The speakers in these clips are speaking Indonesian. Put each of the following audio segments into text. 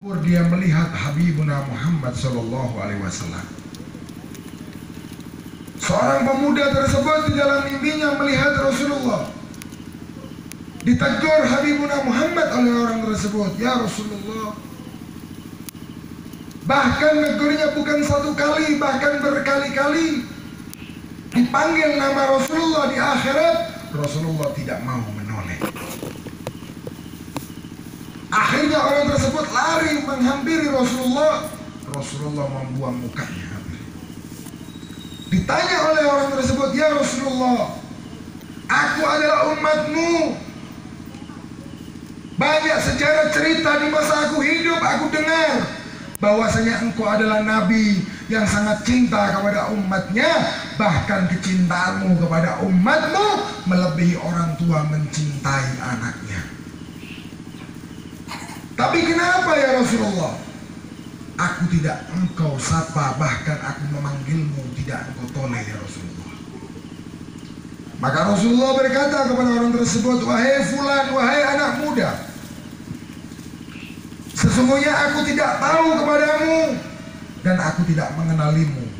Dia melihat Habibuna Muhammad Sallallahu Alaihi Wasallam. Seorang pemuda tersebut di dalam mimpinya melihat Rasulullah. Ditegur Habibuna Muhammad oleh orang tersebut, "Ya Rasulullah." Bahkan negurnya bukan satu kali, bahkan berkali-kali. Dipanggil nama Rasulullah di akhirat, Rasulullah tidak mau menoleh. Akhirnya orang tersebut lari menghampiri Rasulullah. Rasulullah membuang mukanya. Ditanya oleh orang tersebut, "Ya Rasulullah, aku adalah umatmu. Banyak sejarah cerita di masa aku hidup, aku dengar bahwasanya engkau adalah nabi yang sangat cinta kepada umatnya. Bahkan kecintaanmu kepada umatmu melebihi orang tua mencintai anaknya. Tapi kenapa ya Rasulullah? Aku tidak engkau sapa, bahkan aku memanggilmu tidak engkau toleh ya Rasulullah." Maka Rasulullah berkata kepada orang tersebut, "Wahai fulan, wahai anak muda, sesungguhnya aku tidak tahu kepadamu dan aku tidak mengenalimu."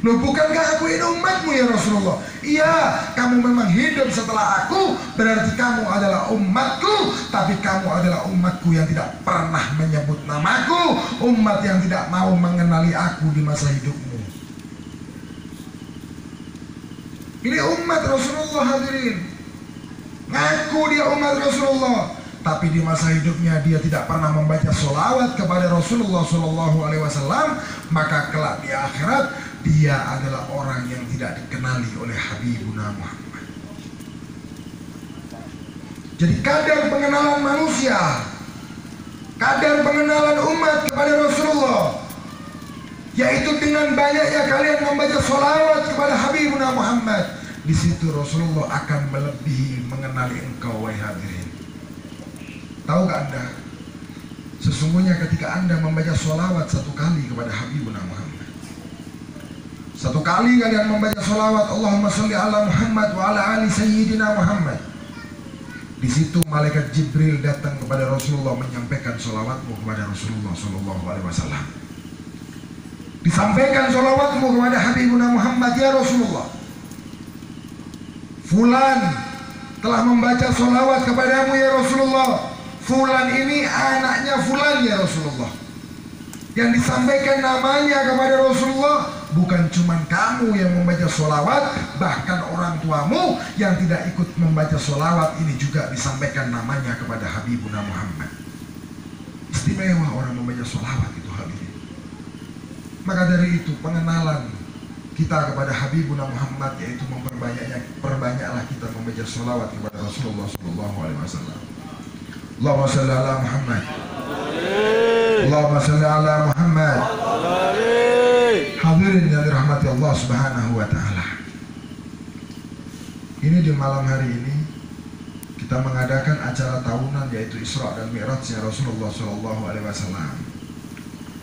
"Loh, bukankah aku ini umatmu ya Rasulullah?" "Iya, kamu memang hidup setelah aku, berarti kamu adalah umatku. Tapi kamu adalah umatku yang tidak pernah menyebut namaku, umat yang tidak mau mengenali aku di masa hidupmu." Ini umat Rasulullah hadirin. Ngaku dia umat Rasulullah, tapi di masa hidupnya dia tidak pernah membaca sholawat kepada Rasulullah Shallallahu Alaihi Wasallam. Maka kelak di akhirat dia adalah orang yang tidak dikenali oleh Habibuna Muhammad. Jadi kadar pengenalan manusia, kadar pengenalan umat kepada Rasulullah, yaitu dengan banyaknya kalian membaca sholawat kepada Habibuna Muhammad. Di situ Rasulullah akan melebihi mengenali engkau, wahai hadirin. Tahukah Anda, sesungguhnya ketika Anda membaca sholawat satu kali kepada Habibuna Muhammad, satu kali kalian membaca sholawat Allahumma sholli ala Muhammad wa ala ali sayyidina Muhammad, di situ malaikat Jibril datang kepada Rasulullah menyampaikan sholawatmu kepada Rasulullah Shallallahu Alaihi Wasallam. Disampaikan sholawatmu kepada Habibuna Muhammad, "Ya Rasulullah, fulan telah membaca sholawat kepadamu ya Rasulullah. Fulan ini anaknya fulan ya Rasulullah." Yang disampaikan namanya kepada Rasulullah bukan cuma kamu yang membaca sholawat, bahkan orang tuamu yang tidak ikut membaca sholawat ini juga disampaikan namanya kepada Habibuna Muhammad. Istimewa orang membaca sholawat itu hadirin. Maka dari itu pengenalan kita kepada Habibuna Muhammad yaitu perbanyaklah kita membaca sholawat kepada Rasulullah Shallallahu Alaihi Wasallam. Allahumma sholli ala Muhammad, Allahumma sholli ala Muhammad. Hadirin yang dirahmati Allah Subhanahu wa Ta'ala, ini di malam hari ini kita mengadakan acara tahunan yaitu Isra dan Mi'rajnya Rasulullah Shallallahu Alaihi Wasallam.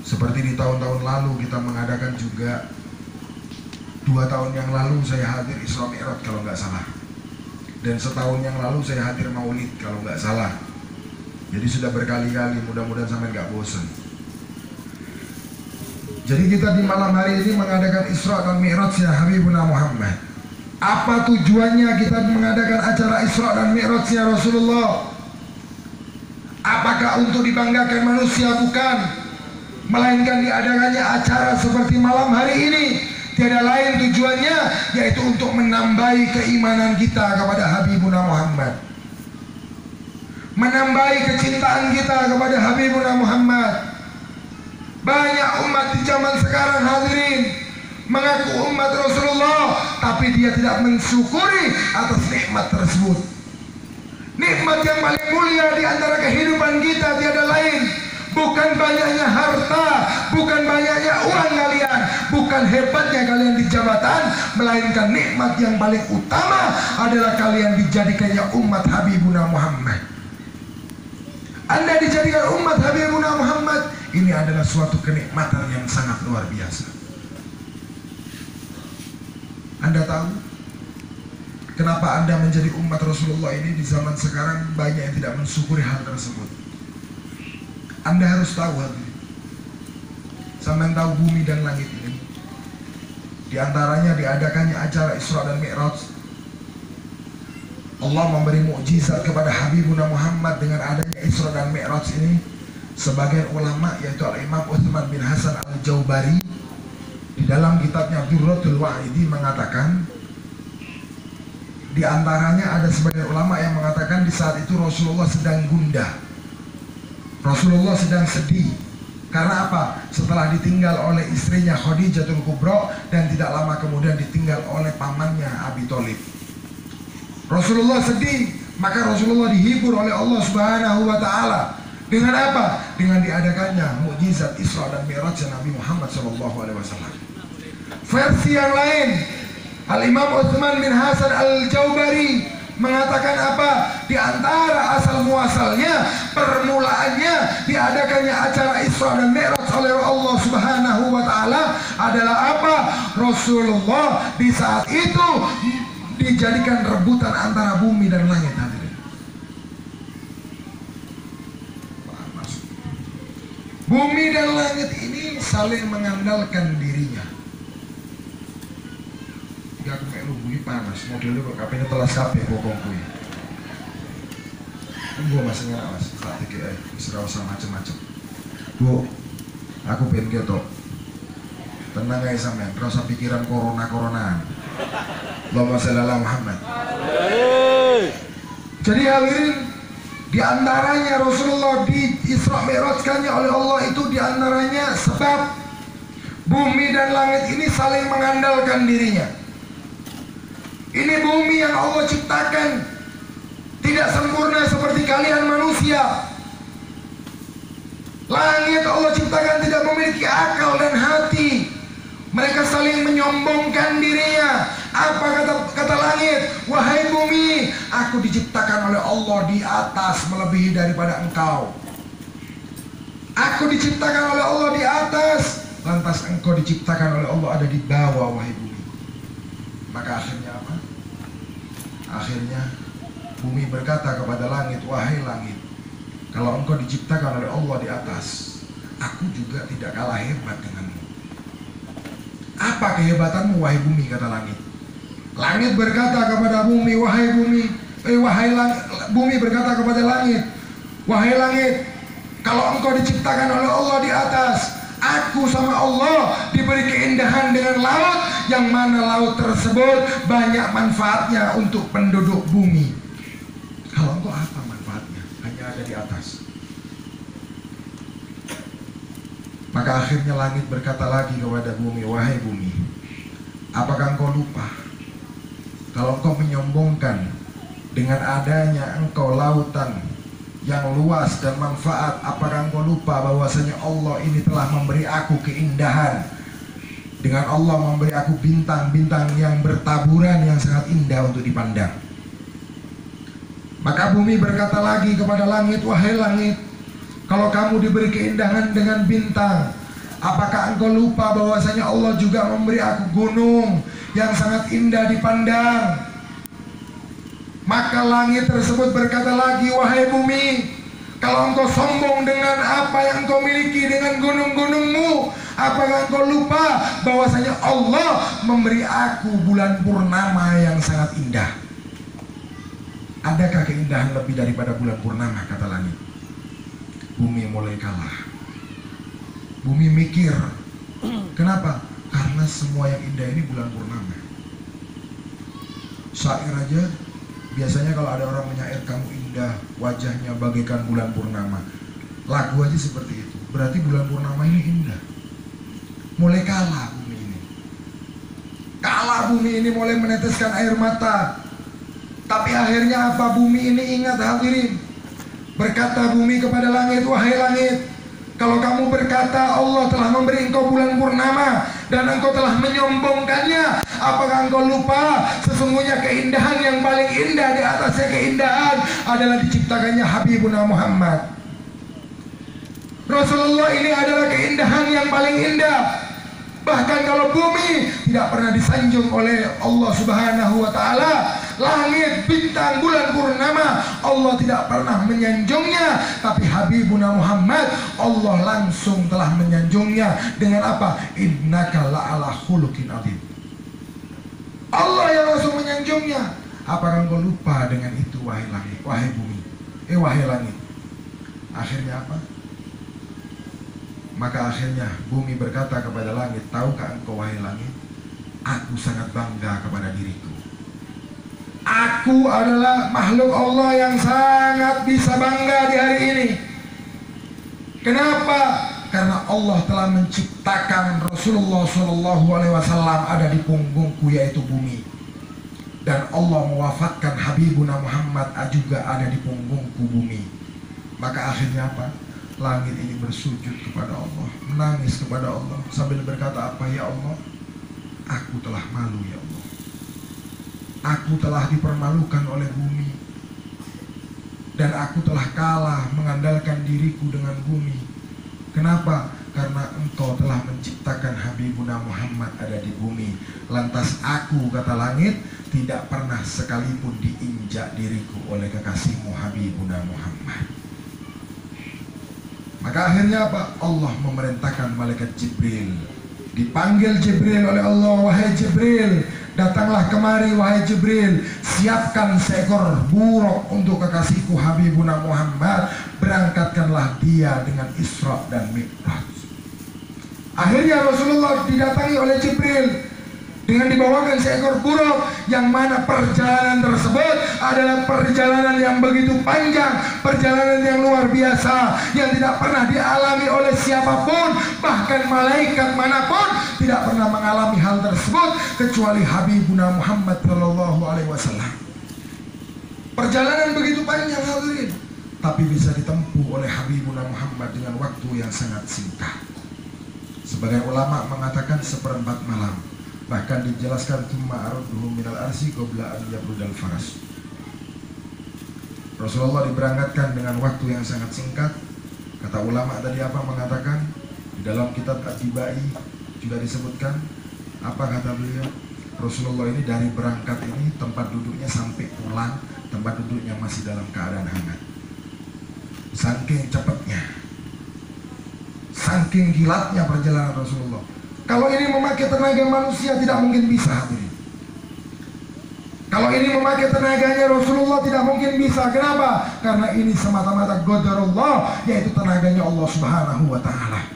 Seperti di tahun-tahun lalu kita mengadakan juga, 2 tahun yang lalu saya hadir Isra Mi'raj kalau nggak salah, dan setahun yang lalu saya hadir Maulid kalau nggak salah. Jadi sudah berkali-kali, mudah-mudahan sampai nggak bosan. Jadi kita di malam hari ini mengadakan Isra dan Mi'rajnya Habibuna Muhammad. Apa tujuannya kita mengadakan acara Isra dan Mi'rajnya Rasulullah? Apakah untuk dibanggakan manusia? Bukan, melainkan diadakannya acara seperti malam hari ini tiada lain tujuannya yaitu untuk menambahi keimanan kita kepada Habibuna Muhammad, menambahi kecintaan kita kepada Habibuna Muhammad. Banyak umat di zaman sekarang hadirin mengaku umat Rasulullah, tapi dia tidak mensyukuri atas nikmat tersebut. Nikmat yang paling mulia di antara kehidupan kita tiada lain, bukan banyaknya harta, bukan banyaknya uang kalian, bukan hebatnya kalian di jabatan, melainkan nikmat yang paling utama adalah kalian dijadikannya umat Habibuna Muhammad. Anda dijadikan umat Habibuna Muhammad, ini adalah suatu kenikmatan yang sangat luar biasa. Anda tahu kenapa Anda menjadi umat Rasulullah ini? Di zaman sekarang banyak yang tidak mensyukuri hal tersebut. Anda harus tahu hadirin. Sampai tahu bumi dan langit ini. Di antaranya diadakannya acara Isra dan Mi'raj. Allah memberi mukjizat kepada Habibuna Muhammad dengan adanya Isra dan Mi'raj ini. Sebagian ulama yaitu Al-Imam Utsman bin Hasan Al-Jaubari di dalam kitabnya Durratul Wa'idi mengatakan, di antaranya ada sebagian ulama yang mengatakan di saat itu Rasulullah sedang gundah. Rasulullah sedang sedih. Karena apa? Setelah ditinggal oleh istrinya Khadijatul Kubra dan tidak lama kemudian ditinggal oleh pamannya Abi Thalib. Rasulullah sedih, maka Rasulullah dihibur oleh Allah Subhanahu wa taala. Dengan apa? Dengan diadakannya mukjizat Isra dan Mi'raj Nabi Muhammad SAW. Versi yang lain, Al-Imam Utsman bin Hasan Al-Jaubari mengatakan apa? Di antara asal muasalnya, permulaannya diadakannya acara Isra dan Mi'raj oleh Allah Subhanahu wa taala adalah apa? Rasulullah di saat itu dijadikan rebutan antara bumi dan langit. Bumi dan langit ini saling mengandalkan dirinya. Ya aku kayak lu bunyi panas, modelnya kok kapenya telas kabeh bokongku ya. Gue masih ngerak mas, tak dikira serasa macem-macem. Bu, aku pengen gitu. Tenang aja sampean, rasa pikiran corona-coronaan. Allahumma shalli ala Muhammad. Jadi hadirin, di antaranya Rasulullah di Isra Mi'rajkannya oleh Allah itu di antaranya sebab bumi dan langit ini saling mengandalkan dirinya. Ini bumi yang Allah ciptakan tidak sempurna seperti kalian manusia. Langit Allah ciptakan tidak memiliki akal dan hati. Mereka saling menyombongkan dirinya. Apa kata langit? Wahai bumi, aku diciptakan oleh Allah di atas melebihi daripada engkau. Aku diciptakan oleh Allah di atas, lantas engkau diciptakan oleh Allah ada di bawah, wahai bumi. Maka akhirnya apa? Akhirnya bumi berkata kepada langit, wahai langit, kalau engkau diciptakan oleh Allah di atas, aku juga tidak kalah hebat denganmu. Apa kehebatanmu, wahai bumi? Kata langit. Langit berkata kepada bumi, wahai bumi, bumi berkata kepada langit, wahai langit, kalau engkau diciptakan oleh Allah di atas, aku sama Allah diberi keindahan dengan laut, yang mana laut tersebut banyak manfaatnya untuk penduduk bumi. Kalau engkau apa manfaatnya? Hanya ada di atas. Maka akhirnya langit berkata lagi kepada bumi, wahai bumi, apakah engkau lupa kalau engkau menyombongkan dengan adanya engkau lautan yang luas dan manfaat, apakah engkau lupa bahwasanya Allah ini telah memberi aku keindahan? Dengan Allah memberi aku bintang-bintang yang bertaburan yang sangat indah untuk dipandang. Maka bumi berkata lagi kepada langit, wahai langit, kalau kamu diberi keindahan dengan bintang, apakah engkau lupa bahwasanya Allah juga memberi aku gunung yang sangat indah dipandang? Maka langit tersebut berkata lagi, wahai bumi, kalau engkau sombong dengan apa yang engkau miliki, dengan gunung-gunungmu, apakah engkau lupa bahwasanya Allah memberi aku bulan purnama yang sangat indah? Adakah keindahan lebih daripada bulan purnama? Kata langit. Bumi mulai kalah. Bumi mikir, kenapa? Karena semua yang indah ini bulan purnama. Syair aja, biasanya kalau ada orang menyair, kamu indah, wajahnya bagaikan bulan purnama. Lagu aja seperti itu. Berarti bulan purnama ini indah. Mulai kalah bumi ini. Kalah bumi ini, mulai meneteskan air mata. Tapi akhirnya apa? Bumi ini ingat hadirin. Berkata bumi kepada langit, wahai langit, kalau kamu berkata Allah telah memberi engkau bulan purnama dan engkau telah menyombongkannya, apakah engkau lupa sesungguhnya keindahan yang paling indah di atasnya keindahan adalah diciptakannya Habibuna Muhammad. Rasulullah ini adalah keindahan yang paling indah. Bahkan kalau bumi tidak pernah disanjung oleh Allah Subhanahu wa taala, langit, bintang, bulan, purnama, Allah tidak pernah menyanjungnya. Tapi Habibuna Muhammad, Allah langsung telah menyanjungnya dengan apa? Innaka la'ala khuluqin adzim. Allah yang langsung menyanjungnya. Apakah engkau lupa dengan itu, wahai langit, wahai bumi, wahai langit? Akhirnya apa? Maka akhirnya bumi berkata kepada langit, tahukah engkau wahai langit, aku sangat bangga kepada diriku. Aku adalah makhluk Allah yang sangat bisa bangga di hari ini. Kenapa? Karena Allah telah menciptakan Rasulullah SAW ada di punggungku, yaitu bumi. Dan Allah mewafatkan Habibuna Muhammad juga ada di punggungku, bumi. Maka akhirnya apa? Langit ini bersujud kepada Allah, menangis kepada Allah, sambil berkata apa? Ya Allah, aku telah malu ya Allah. Aku telah dipermalukan oleh bumi. Dan aku telah kalah mengandalkan diriku dengan bumi. Kenapa? Karena engkau telah menciptakan Habibuna Muhammad ada di bumi. Lantas aku, kata langit, tidak pernah sekalipun diinjak diriku oleh kekasihmu Habibuna Muhammad. Maka akhirnya apa? Allah memerintahkan malaikat Jibril. Dipanggil Jibril oleh Allah, wahai Jibril, datanglah kemari wahai Jibril, siapkan seekor buruk untuk kekasihku Habibuna Muhammad, berangkatkanlah dia dengan Isra dan Mi'raj. Akhirnya Rasulullah didatangi oleh Jibril dengan dibawakan seekor buruk, yang mana perjalanan tersebut adalah perjalanan yang begitu panjang, perjalanan yang luar biasa, yang tidak pernah dialami oleh siapapun, bahkan malaikat manapun tidak pernah mengalami hal tersebut kecuali Habibuna Muhammad SAW. Perjalanan begitu panjang hadirin, tapi bisa ditempuh oleh Habibuna Muhammad dengan waktu yang sangat singkat. Sebagai ulama mengatakan seperempat malam. Bahkan dijelaskan thumma arudduhu minal arsi qabla an yabrudal faras. Rasulullah diberangkatkan dengan waktu yang sangat singkat. Kata ulama tadi apa mengatakan? Di dalam kitab Ad-Dibai juga disebutkan, apa kata beliau? Rasulullah ini dari berangkat ini tempat duduknya sampai pulang, tempat duduknya masih dalam keadaan hangat. Saking cepatnya, saking gilatnya perjalanan Rasulullah. Kalau ini memakai tenaga manusia tidak mungkin bisa hadirin. Kalau ini memakai tenaganya Rasulullah tidak mungkin bisa. Kenapa? Karena ini semata-mata qadarullah, yaitu tenaganya Allah Subhanahu wa ta'ala.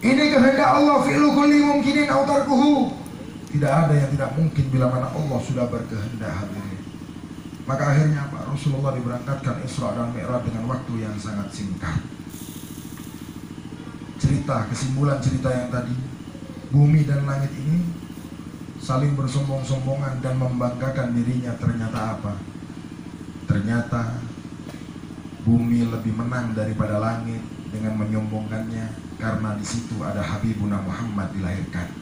Ini kehendak Allah, fi'lu kulli mumkinin aw tarkuhu. Tidak ada yang tidak mungkin bila mana Allah sudah berkehendak hadirin. Maka akhirnya apa? Rasulullah diberangkatkan Isra dan Mi'raj dengan waktu yang sangat singkat. Kesimpulan cerita yang tadi, bumi dan langit ini saling bersombong-sombongan dan membanggakan dirinya. Ternyata apa? Ternyata bumi lebih menang daripada langit dengan menyombongkannya, karena di situ ada Habibuna Muhammad dilahirkan,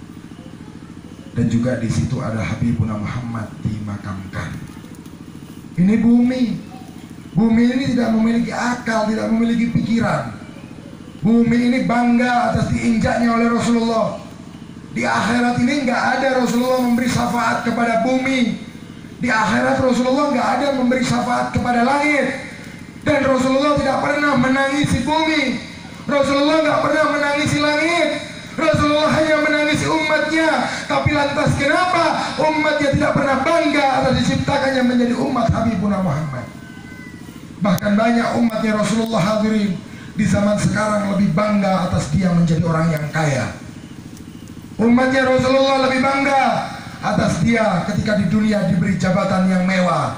dan juga di situ ada Habibuna Muhammad dimakamkan. Ini bumi. Bumi ini tidak memiliki akal, tidak memiliki pikiran. Bumi ini bangga atas diinjaknya oleh Rasulullah. Di akhirat ini nggak ada Rasulullah memberi syafaat kepada bumi. Di akhirat Rasulullah nggak ada memberi syafaat kepada langit. Dan Rasulullah tidak pernah menangisi bumi. Rasulullah nggak pernah menangisi langit. Rasulullah hanya menangisi umatnya. Tapi lantas kenapa umatnya tidak pernah bangga atas diciptakannya menjadi umat Habibuna Muhammad? Bahkan banyak umatnya Rasulullah hadirin di zaman sekarang lebih bangga atas dia menjadi orang yang kaya. Umatnya Rasulullah lebih bangga atas dia ketika di dunia diberi jabatan yang mewah.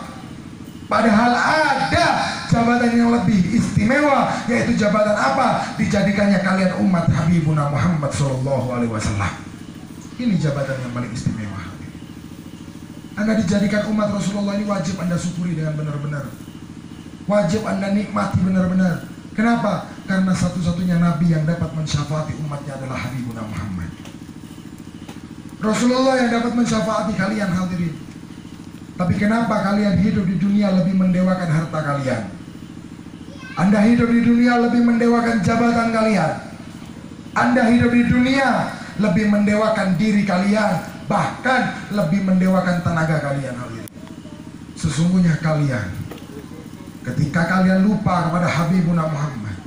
Padahal ada jabatan yang lebih istimewa, yaitu jabatan apa? Dijadikannya kalian umat Habibuna Muhammad SAW. Ini jabatan yang paling istimewa. Anda dijadikan umat Rasulullah ini wajib Anda syukuri dengan benar-benar. Wajib Anda nikmati benar-benar. Kenapa? Karena satu-satunya Nabi yang dapat mensyafaati umatnya adalah Habibuna Muhammad. Rasulullah yang dapat mensyafaati kalian hadirin. Tapi kenapa kalian hidup di dunia lebih mendewakan harta kalian? Anda hidup di dunia lebih mendewakan jabatan kalian. Anda hidup di dunia lebih mendewakan diri kalian bahkan lebih mendewakan tenaga kalian. Sesungguhnya kalian, ketika kalian lupa kepada Habibuna Muhammad,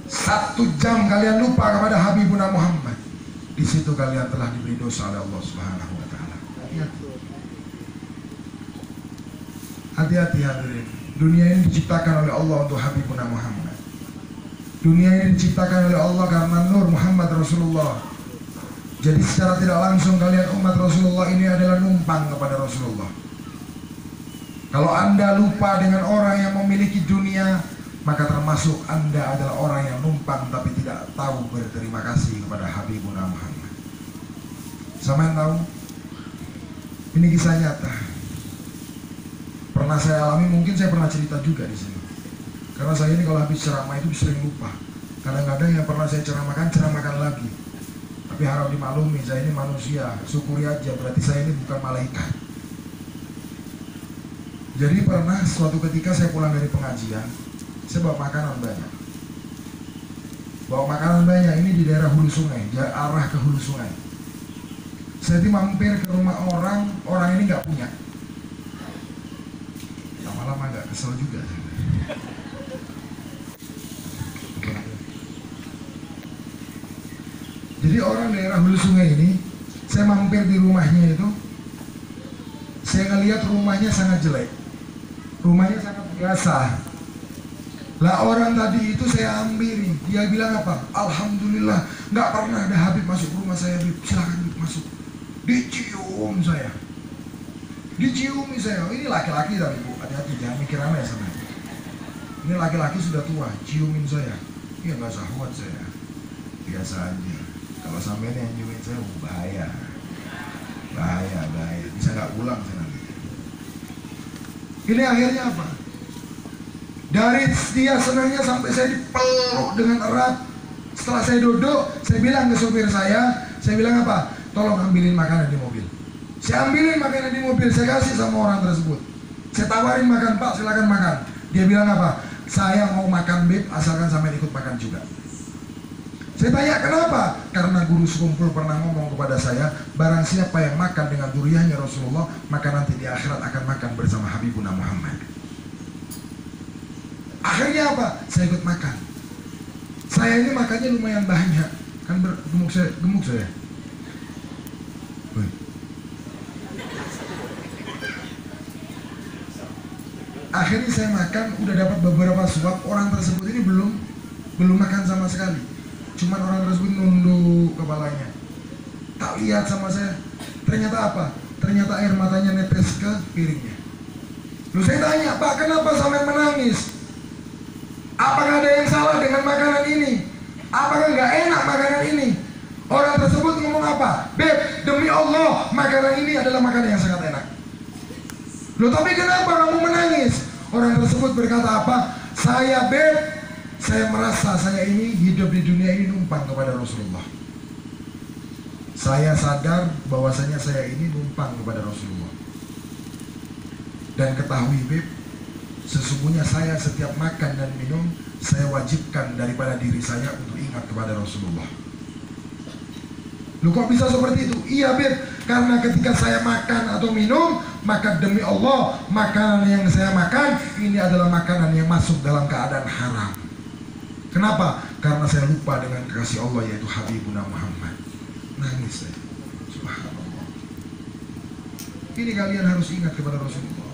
1 jam kalian lupa kepada Habibuna Muhammad, di situ kalian telah diberi dosa oleh Allah Subhanahu wa taala. Hati-hati hadirin. Dunia ini diciptakan oleh Allah untuk Habibuna Muhammad. Dunia ini diciptakan oleh Allah karena nur Muhammad Rasulullah. Jadi secara tidak langsung kalian umat Rasulullah ini adalah numpang kepada Rasulullah. Kalau Anda lupa dengan orang yang memiliki dunia, maka termasuk Anda adalah orang yang numpang tapi tidak tahu berterima kasih kepada Habibuna Muhammad. Sama yang tahu? Ini kisah nyata. Pernah saya alami, mungkin saya pernah cerita juga di sini. Karena saya ini kalau habis ceramah itu sering lupa. Kadang-kadang yang pernah saya ceramahkan lagi. Tapi harap dimaklumi, saya ini manusia. Syukuri aja, berarti saya ini bukan malaikat. Jadi pernah suatu ketika saya pulang dari pengajian, saya bawa makanan banyak. Ini di daerah hulu sungai, arah ke hulu sungai. Saya mampir ke rumah orang ini nggak punya. Lama-lama nggak kesel juga. Jadi orang daerah hulu sungai ini, saya mampir di rumahnya itu, saya ngelihat rumahnya sangat jelek. Rumahnya sangat biasa. Lah orang tadi itu saya hampiri, dia bilang apa? Alhamdulillah, nggak pernah ada Habib masuk rumah saya. Habib, silakan Habib masuk. Dicium saya, diciumi saya. Ini laki-laki tapi Bu, hati-hati jangan mikir aneh sama. Ini laki-laki sudah tua, ciumin saya. Iya nggak sahwat saya, biasa aja. Kalau sampai yang ciumin saya, bahaya, bisa nggak pulang saya nanti. Ini akhirnya apa? Dari dia senangnya sampai saya dipeluk dengan erat. Setelah saya duduk, saya bilang ke sopir saya bilang apa? Tolong ambilin makanan di mobil. Saya ambilin makanan di mobil, saya kasih sama orang tersebut. Saya tawarin makan, Pak silakan makan. Dia bilang apa? Saya mau makan Bib, asalkan sampai ikut makan juga. Saya tanya kenapa? Karena guru sekumpul pernah ngomong kepada saya, barang siapa yang makan dengan duriannya Rasulullah, maka nanti di akhirat akan makan bersama Habibuna Muhammad. Akhirnya apa? Saya ikut makan. Saya ini makannya lumayan banyak, kan gemuk saya. Akhirnya saya makan, udah dapat beberapa suap. Orang tersebut ini belum makan sama sekali. Cuman orang tersebut nunduk kepalanya. Tak lihat sama saya. Ternyata apa? Ternyata air matanya netes ke piringnya. Lalu saya tanya, Pak kenapa sampai menangis? Apakah ada yang salah dengan makanan ini? Apakah nggak enak makanan ini? Orang tersebut ngomong apa? Beb, demi Allah, makanan ini adalah makanan yang sangat enak. Loh tapi kenapa kamu menangis? Orang tersebut berkata apa? Beb, saya merasa saya ini hidup di dunia ini numpang kepada Rasulullah. Saya sadar bahwasanya saya ini numpang kepada Rasulullah. Dan ketahui Beb, sesungguhnya saya setiap makan dan minum, saya wajibkan daripada diri saya untuk ingat kepada Rasulullah. Lu kok bisa seperti itu? Iya Beb, karena ketika saya makan atau minum, maka demi Allah, makanan yang saya makan ini adalah makanan yang masuk dalam keadaan haram. Kenapa? Karena saya lupa dengan kekasih Allah yaitu Habibuna Muhammad. Nangis saya. Subhanallah. Ini kalian harus ingat kepada Rasulullah.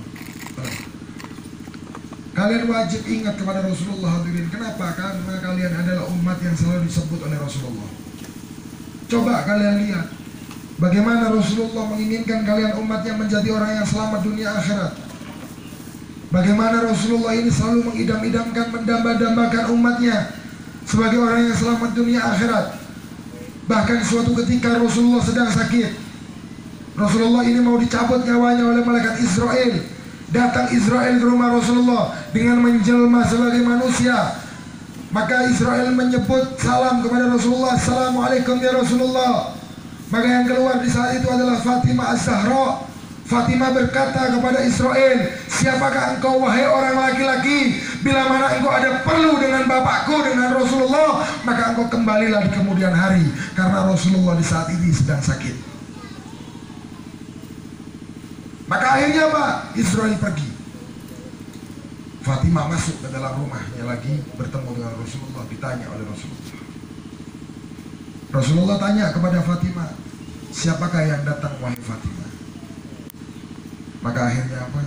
Kalian wajib ingat kepada Rasulullah hadirin. Kenapa? Karena kalian adalah umat yang selalu disebut oleh Rasulullah. Coba kalian lihat bagaimana Rasulullah menginginkan kalian umatnya menjadi orang yang selamat dunia akhirat. Bagaimana Rasulullah ini selalu mengidam-idamkan, mendamba-dambakan umatnya sebagai orang yang selamat dunia akhirat. Bahkan suatu ketika Rasulullah sedang sakit, Rasulullah ini mau dicabut nyawanya oleh malaikat Israel. Datang Israel ke rumah Rasulullah dengan menjelma sebagai manusia. Maka Israel menyebut salam kepada Rasulullah, Assalamualaikum ya Rasulullah. Maka yang keluar di saat itu adalah Fatimah Az-Zahra. Fatimah berkata kepada Israel, siapakah engkau wahai orang laki-laki? Bila mana engkau ada perlu dengan bapakku, dengan Rasulullah, maka engkau kembalilah di kemudian hari. Karena Rasulullah di saat ini sedang sakit. Maka akhirnya apa? Israel pergi. Fatimah masuk ke dalam rumahnya lagi, bertemu dengan Rasulullah, ditanya oleh Rasulullah. Rasulullah tanya kepada Fatimah, siapakah yang datang wahai Fatimah? Maka akhirnya apa?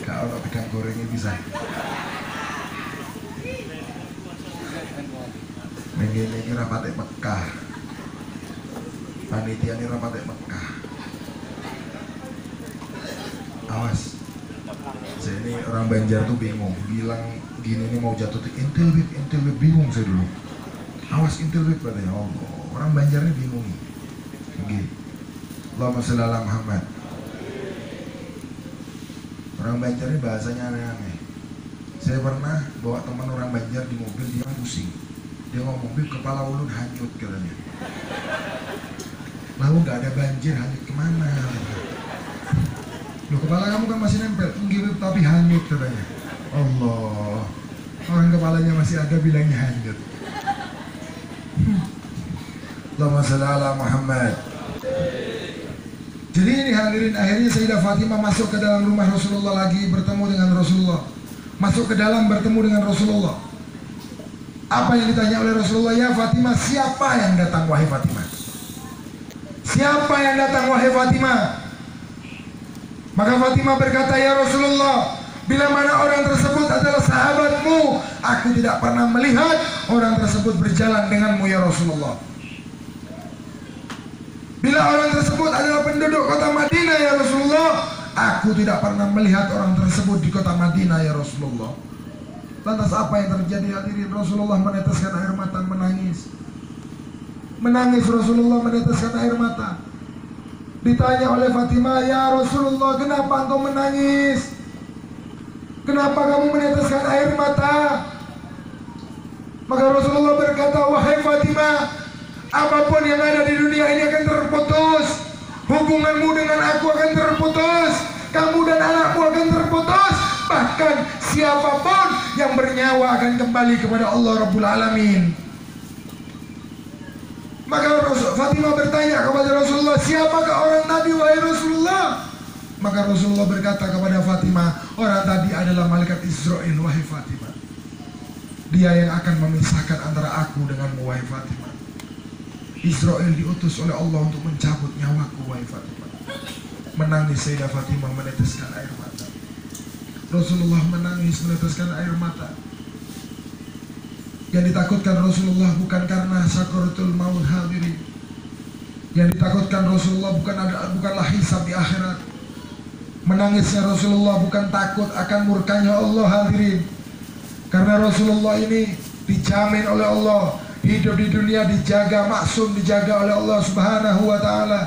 Kalau ikan gorengnya bisa. Ini rapat Mekah. Panitia ini rapat Mekah. Awas. Saya ini orang Banjar tuh bingung. Bilang gini ini mau jatuh tuh intel web bingung saya dulu. Awas intel web katanya. Oh, orang Banjar ini bingung. Begini. Allahumma shalli ala Muhammad. Orang Banjar ini bahasanya aneh-aneh. Saya pernah bawa teman orang Banjar di mobil, dia pusing. Dia ngomong, mobil kepala ulun hanyut katanya. Lalu nggak ada banjir, hanyut kemana? Loh, kepala kamu kan masih nempel, enggak, tapi hanyut katanya. Allah, orang kepalanya masih ada bilangnya hanyut. Allahumma shalli ala Muhammad. Jadi ini hadirin, akhirnya Sayyidah Fatimah masuk ke dalam rumah Rasulullah lagi, bertemu dengan Rasulullah. Masuk ke dalam bertemu dengan Rasulullah. Apa yang ditanya oleh Rasulullah? Ya Fatimah, siapa yang datang wahai Fatimah? Siapa yang datang wahai Fatimah? Maka Fatimah berkata, ya Rasulullah, bila mana orang tersebut adalah sahabatmu, aku tidak pernah melihat orang tersebut berjalan denganmu ya Rasulullah. Bila orang tersebut adalah penduduk kota Madinah ya Rasulullah, aku tidak pernah melihat orang tersebut di kota Madinah ya Rasulullah. Lantas apa yang terjadi hadirin? Rasulullah meneteskan air mata, menangis. Menangis Rasulullah meneteskan air mata. Ditanya oleh Fatimah, ya Rasulullah, kenapa engkau menangis? Kenapa kamu meneteskan air mata? Maka Rasulullah berkata, wahai Fatimah, apapun yang ada di dunia ini akan terputus. Hubunganmu dengan aku akan terputus. Kamu dan anakmu akan terputus. Bahkan siapapun yang bernyawa akan kembali kepada Allah Rabbul Alamin. Maka Fatimah bertanya kepada Rasulullah, siapakah orang tadi wahai Rasulullah? Maka Rasulullah berkata kepada Fatimah, orang tadi adalah malaikat Israel wahai Fatimah. Dia yang akan memisahkan antara aku denganmu wahai Fatimah. Israel diutus oleh Allah untuk mencabut nyawaku wahai Fatimah. Menangis Sayyidah Fatimah meneteskan air mata. Rasulullah menangis meneteskan air mata. Yang ditakutkan Rasulullah bukan karena sakaratul maut hadirin. Yang ditakutkan Rasulullah bukanlah hisab di akhirat. Menangisnya Rasulullah bukan takut akan murkanya Allah hadirin. Karena Rasulullah ini dijamin oleh Allah, hidup di dunia dijaga, maksum dijaga oleh Allah Subhanahu wa ta'ala.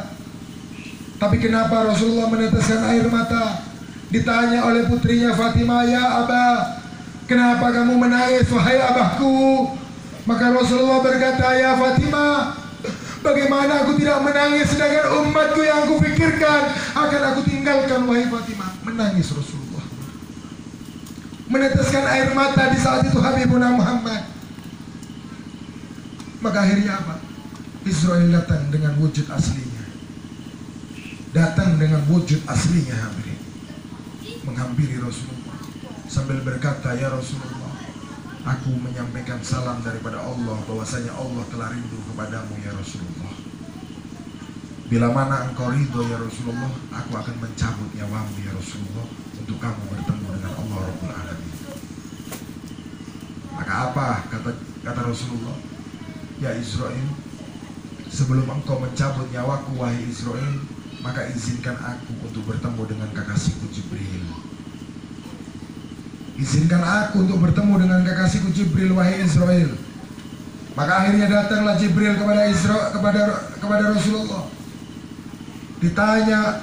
Tapi kenapa Rasulullah meneteskan air mata? Ditanya oleh putrinya Fatimah, ya Abah, kenapa kamu menangis wahai abahku? Maka Rasulullah berkata, ya Fatimah, bagaimana aku tidak menangis sedangkan umatku yang aku pikirkan akan aku tinggalkan wahai Fatimah. Menangis Rasulullah, meneteskan air mata di saat itu Habibuna Muhammad. Maka akhirnya apa? Israel datang dengan wujud aslinya. Datang dengan wujud aslinya hadirin. Menghampiri Rasulullah sambil berkata, ya Rasulullah, aku menyampaikan salam daripada Allah bahwasanya Allah telah rindu kepadamu ya Rasulullah. Bila mana engkau ridho ya Rasulullah, aku akan mencabut nyawamu ya Rasulullah untuk kamu bertemu dengan Allah Rabbul Alamin. Maka apa kata Rasulullah? Ya Israel, sebelum engkau mencabut nyawaku wahai Israel, maka izinkan aku untuk bertemu dengan kekasihku Jibril. Izinkan aku untuk bertemu dengan kekasihku Jibril wahai Israel. Maka akhirnya datanglah Jibril kepada Rasulullah. Ditanya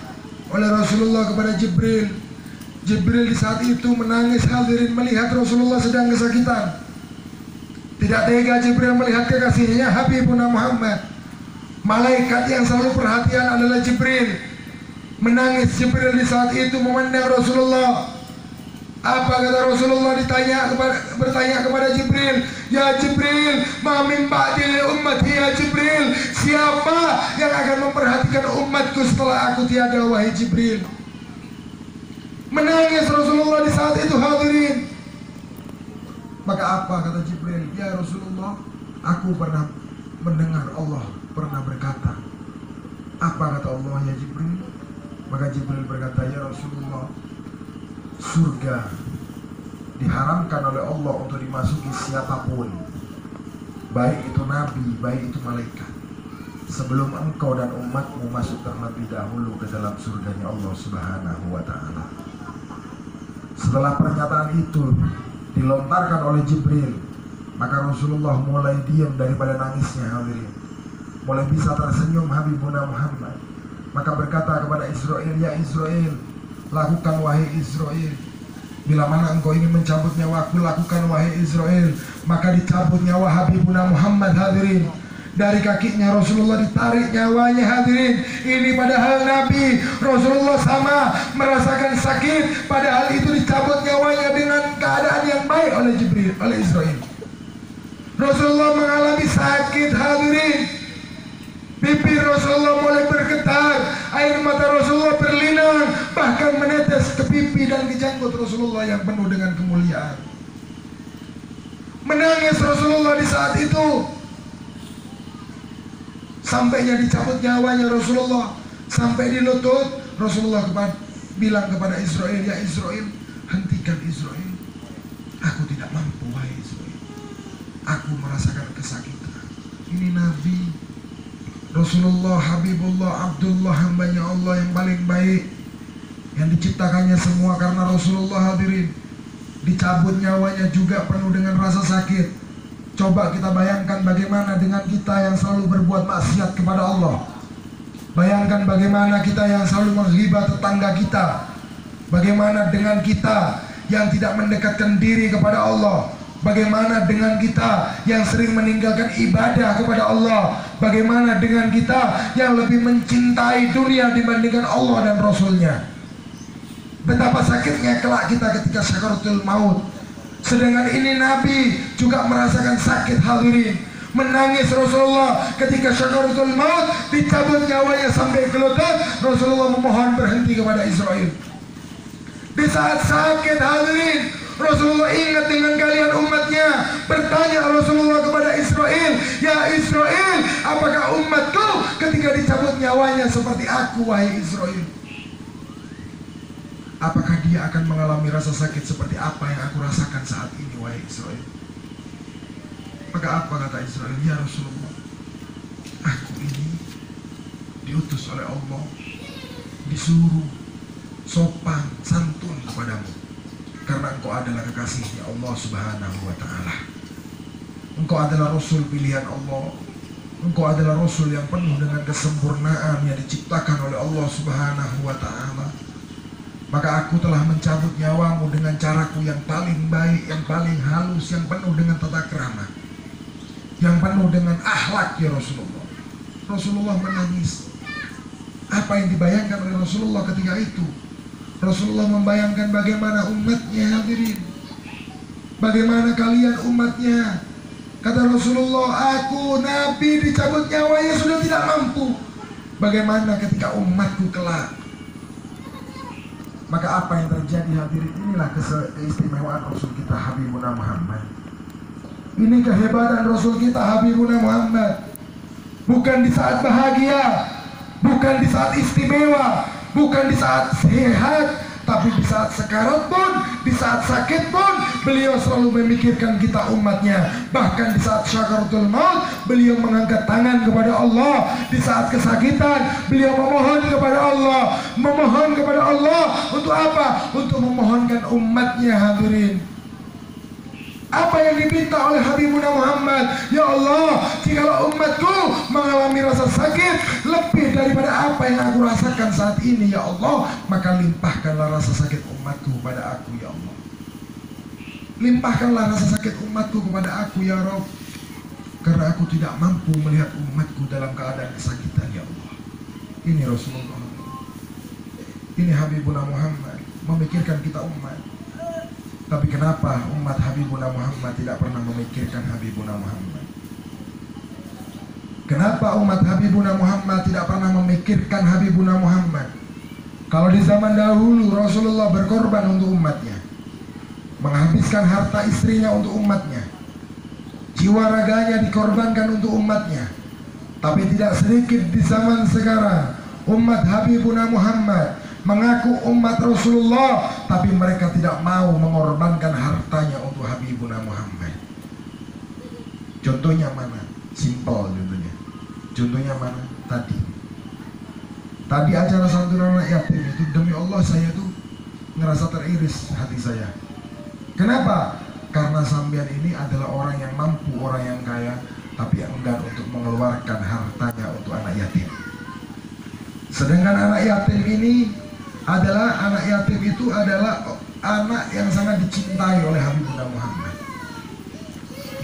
oleh Rasulullah kepada Jibril. Jibril di saat itu menangis hadirin melihat Rasulullah sedang kesakitan. Tidak tega Jibril melihat kekasihnya Habibuna Muhammad. Malaikat yang selalu perhatian adalah Jibril. Menangis Jibril di saat itu memandang Rasulullah. Apa kata Rasulullah bertanya kepada Jibril, ya Jibril, ma min ba'dil ummati ya Jibril, siapa yang akan memperhatikan umatku setelah aku tiada, wahai Jibril? Menangis Rasulullah di saat itu, hadirin. Maka apa kata Jibril? Ya Rasulullah, aku pernah mendengar Allah pernah berkata. Apa kata Allah ya Jibril? Maka Jibril berkata, ya Rasulullah, surga diharamkan oleh Allah untuk dimasuki siapapun, baik itu nabi, baik itu malaikat, sebelum engkau dan umatmu masuk terlebih dahulu ke dalam surganya Allah Subhanahu wa ta'ala. Setelah pernyataan itu dilontarkan oleh Jibril, maka Rasulullah mulai diam daripada nangisnya, hadirin. Mulai bisa tersenyum Habibuna Muhammad. Maka berkata kepada Israel, ya Israel, lakukan wahai Israel. Bila mana engkau ingin mencabut nyawaku, lakukan wahai Israel. Maka dicabut nyawa Habibuna Muhammad, hadirin. Dari kakinya Rasulullah ditarik nyawanya, hadirin. Ini padahal Nabi Rasulullah sama merasakan sakit, padahal itu dicabut nyawanya dengan keadaan yang baik oleh Jibril, oleh Israel. Rasulullah mengalami sakit, hadirin. Pipi Rasulullah mulai bergetar, air mata Rasulullah berlinang, bahkan menetes ke pipi dan ke janggut Rasulullah yang penuh dengan kemuliaan. Menangis Rasulullah di saat itu. Sampainya dicabut nyawanya Rasulullah, sampai di lutut Rasulullah bilang kepada Israel, ya Israel, hentikan Israel. Aku tidak mampu, wahai Israel. Aku merasakan kesakitan. Ini Nabi Rasulullah, Habibullah, Abdullah, hambanya Allah yang paling baik, yang diciptakannya semua karena Rasulullah, hadirin. Dicabut nyawanya juga penuh dengan rasa sakit. Coba kita bayangkan bagaimana dengan kita yang selalu berbuat maksiat kepada Allah. Bayangkan bagaimana kita yang selalu menghibah tetangga kita. Bagaimana dengan kita yang tidak mendekatkan diri kepada Allah. Bagaimana dengan kita yang sering meninggalkan ibadah kepada Allah. Bagaimana dengan kita yang lebih mencintai dunia dibandingkan Allah dan Rasulnya. Betapa sakitnya kelak kita ketika sakaratul maut. Sedangkan ini Nabi juga merasakan sakit, hadirin. Menangis Rasulullah ketika sakaratul maut, dicabut nyawanya sampai ke lutut. Rasulullah memohon berhenti kepada Israel. Di saat sakit, hadirin, Rasulullah ingat dengan kalian umatnya. Bertanya Rasulullah kepada Israel, ya Israel, apakah umatku ketika dicabut nyawanya seperti aku, wahai Israel? Apakah dia akan mengalami rasa sakit seperti apa yang aku rasakan saat ini, wahai Israel? Maka apa kata Israel? Ya Rasulullah, aku ini diutus oleh Allah, disuruh sopan santun kepadamu, karena engkau adalah kekasihnya Allah Subhanahu wa ta'ala. Engkau adalah Rasul pilihan Allah. Engkau adalah Rasul yang penuh dengan kesempurnaan yang diciptakan oleh Allah Subhanahu wa ta'ala. Maka aku telah mencabut nyawamu dengan caraku yang paling baik, yang paling halus, yang penuh dengan tata krama, yang penuh dengan akhlak, ya Rasulullah. Rasulullah menangis. Apa yang dibayangkan oleh Rasulullah ketika itu? Rasulullah membayangkan bagaimana umatnya, hadirin. Bagaimana kalian umatnya. Kata Rasulullah, aku Nabi dicabut nyawanya sudah tidak mampu. Bagaimana ketika umatku kelak? Maka apa yang terjadi, hadirin? Inilah keistimewaan Rasul kita Habibuna Muhammad. Ini kehebatan Rasul kita Habibuna Muhammad. Bukan di saat bahagia, bukan di saat istimewa, bukan di saat sehat, tapi di saat sekarat pun, di saat sakit pun, beliau selalu memikirkan kita umatnya. Bahkan di saat syakaratul maut, beliau mengangkat tangan kepada Allah. Di saat kesakitan, beliau memohon kepada Allah. Memohon kepada Allah untuk apa? Untuk memohonkan umatnya, hadirin. Apa yang diminta oleh Habibuna Muhammad? Ya Allah, jikalau umatku mengalami rasa sakit lebih daripada apa yang aku rasakan saat ini, ya Allah, maka limpahkanlah rasa sakit umatku kepada aku, ya Allah. Limpahkanlah rasa sakit umatku kepada aku, ya Rabb, karena aku tidak mampu melihat umatku dalam keadaan kesakitan, ya Allah. Ini Rasulullah. Ini Habibuna Muhammad memikirkan kita umat. Tapi kenapa umat Habibuna Muhammad tidak pernah memikirkan Habibuna Muhammad? Kenapa umat Habibuna Muhammad tidak pernah memikirkan Habibuna Muhammad? Kalau di zaman dahulu Rasulullah berkorban untuk umatnya, menghabiskan harta istrinya untuk umatnya, jiwa raganya dikorbankan untuk umatnya. Tapi tidak sedikit di zaman sekarang umat Habibuna Muhammad mengaku umat Rasulullah, tapi mereka tidak mau mengorbankan hartanya untuk Habibuna Muhammad. Contohnya mana? Simpel contohnya. Contohnya mana? Tadi acara santunan anak yatim itu, demi Allah saya tuh ngerasa teriris hati saya. Kenapa? Karena sampean ini adalah orang yang mampu, orang yang kaya, tapi yang enggan untuk mengeluarkan hartanya untuk anak yatim. Sedangkan anak yatim ini adalah, anak yatim itu adalah anak yang sangat dicintai oleh Habibuna Muhammad.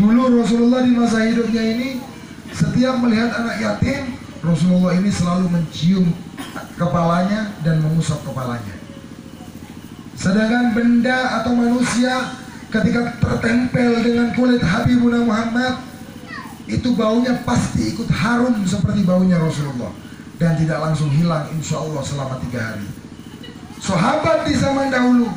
Dulu Rasulullah di masa hidupnya ini, setiap melihat anak yatim, Rasulullah ini selalu mencium kepalanya dan mengusap kepalanya. Sedangkan benda atau manusia ketika tertempel dengan kulit Habibuna Muhammad, itu baunya pasti ikut harum seperti baunya Rasulullah, dan tidak langsung hilang insya Allah selama 3 hari. Sahabat di zaman dahulu,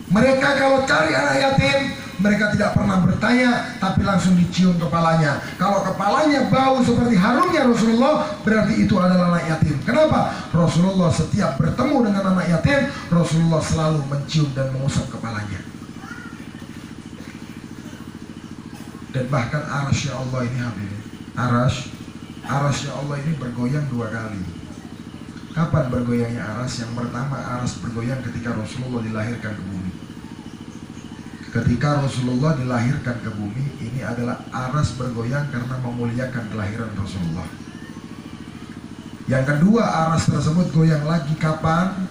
mereka kalau cari anak yatim, mereka tidak pernah bertanya, tapi langsung dicium kepalanya. Kalau kepalanya bau seperti harumnya Rasulullah, berarti itu adalah anak yatim. Kenapa? Rasulullah setiap bertemu dengan anak yatim, Rasulullah selalu mencium dan mengusap kepalanya. Dan bahkan arasy Allah ini, Habib, arasy Allah ini bergoyang 2 kali. Kapan bergoyangnya aras? Yang pertama, aras bergoyang ketika Rasulullah dilahirkan ke bumi. Ketika Rasulullah dilahirkan ke bumi, ini adalah aras bergoyang karena memuliakan kelahiran Rasulullah. Yang kedua, aras tersebut goyang lagi kapan?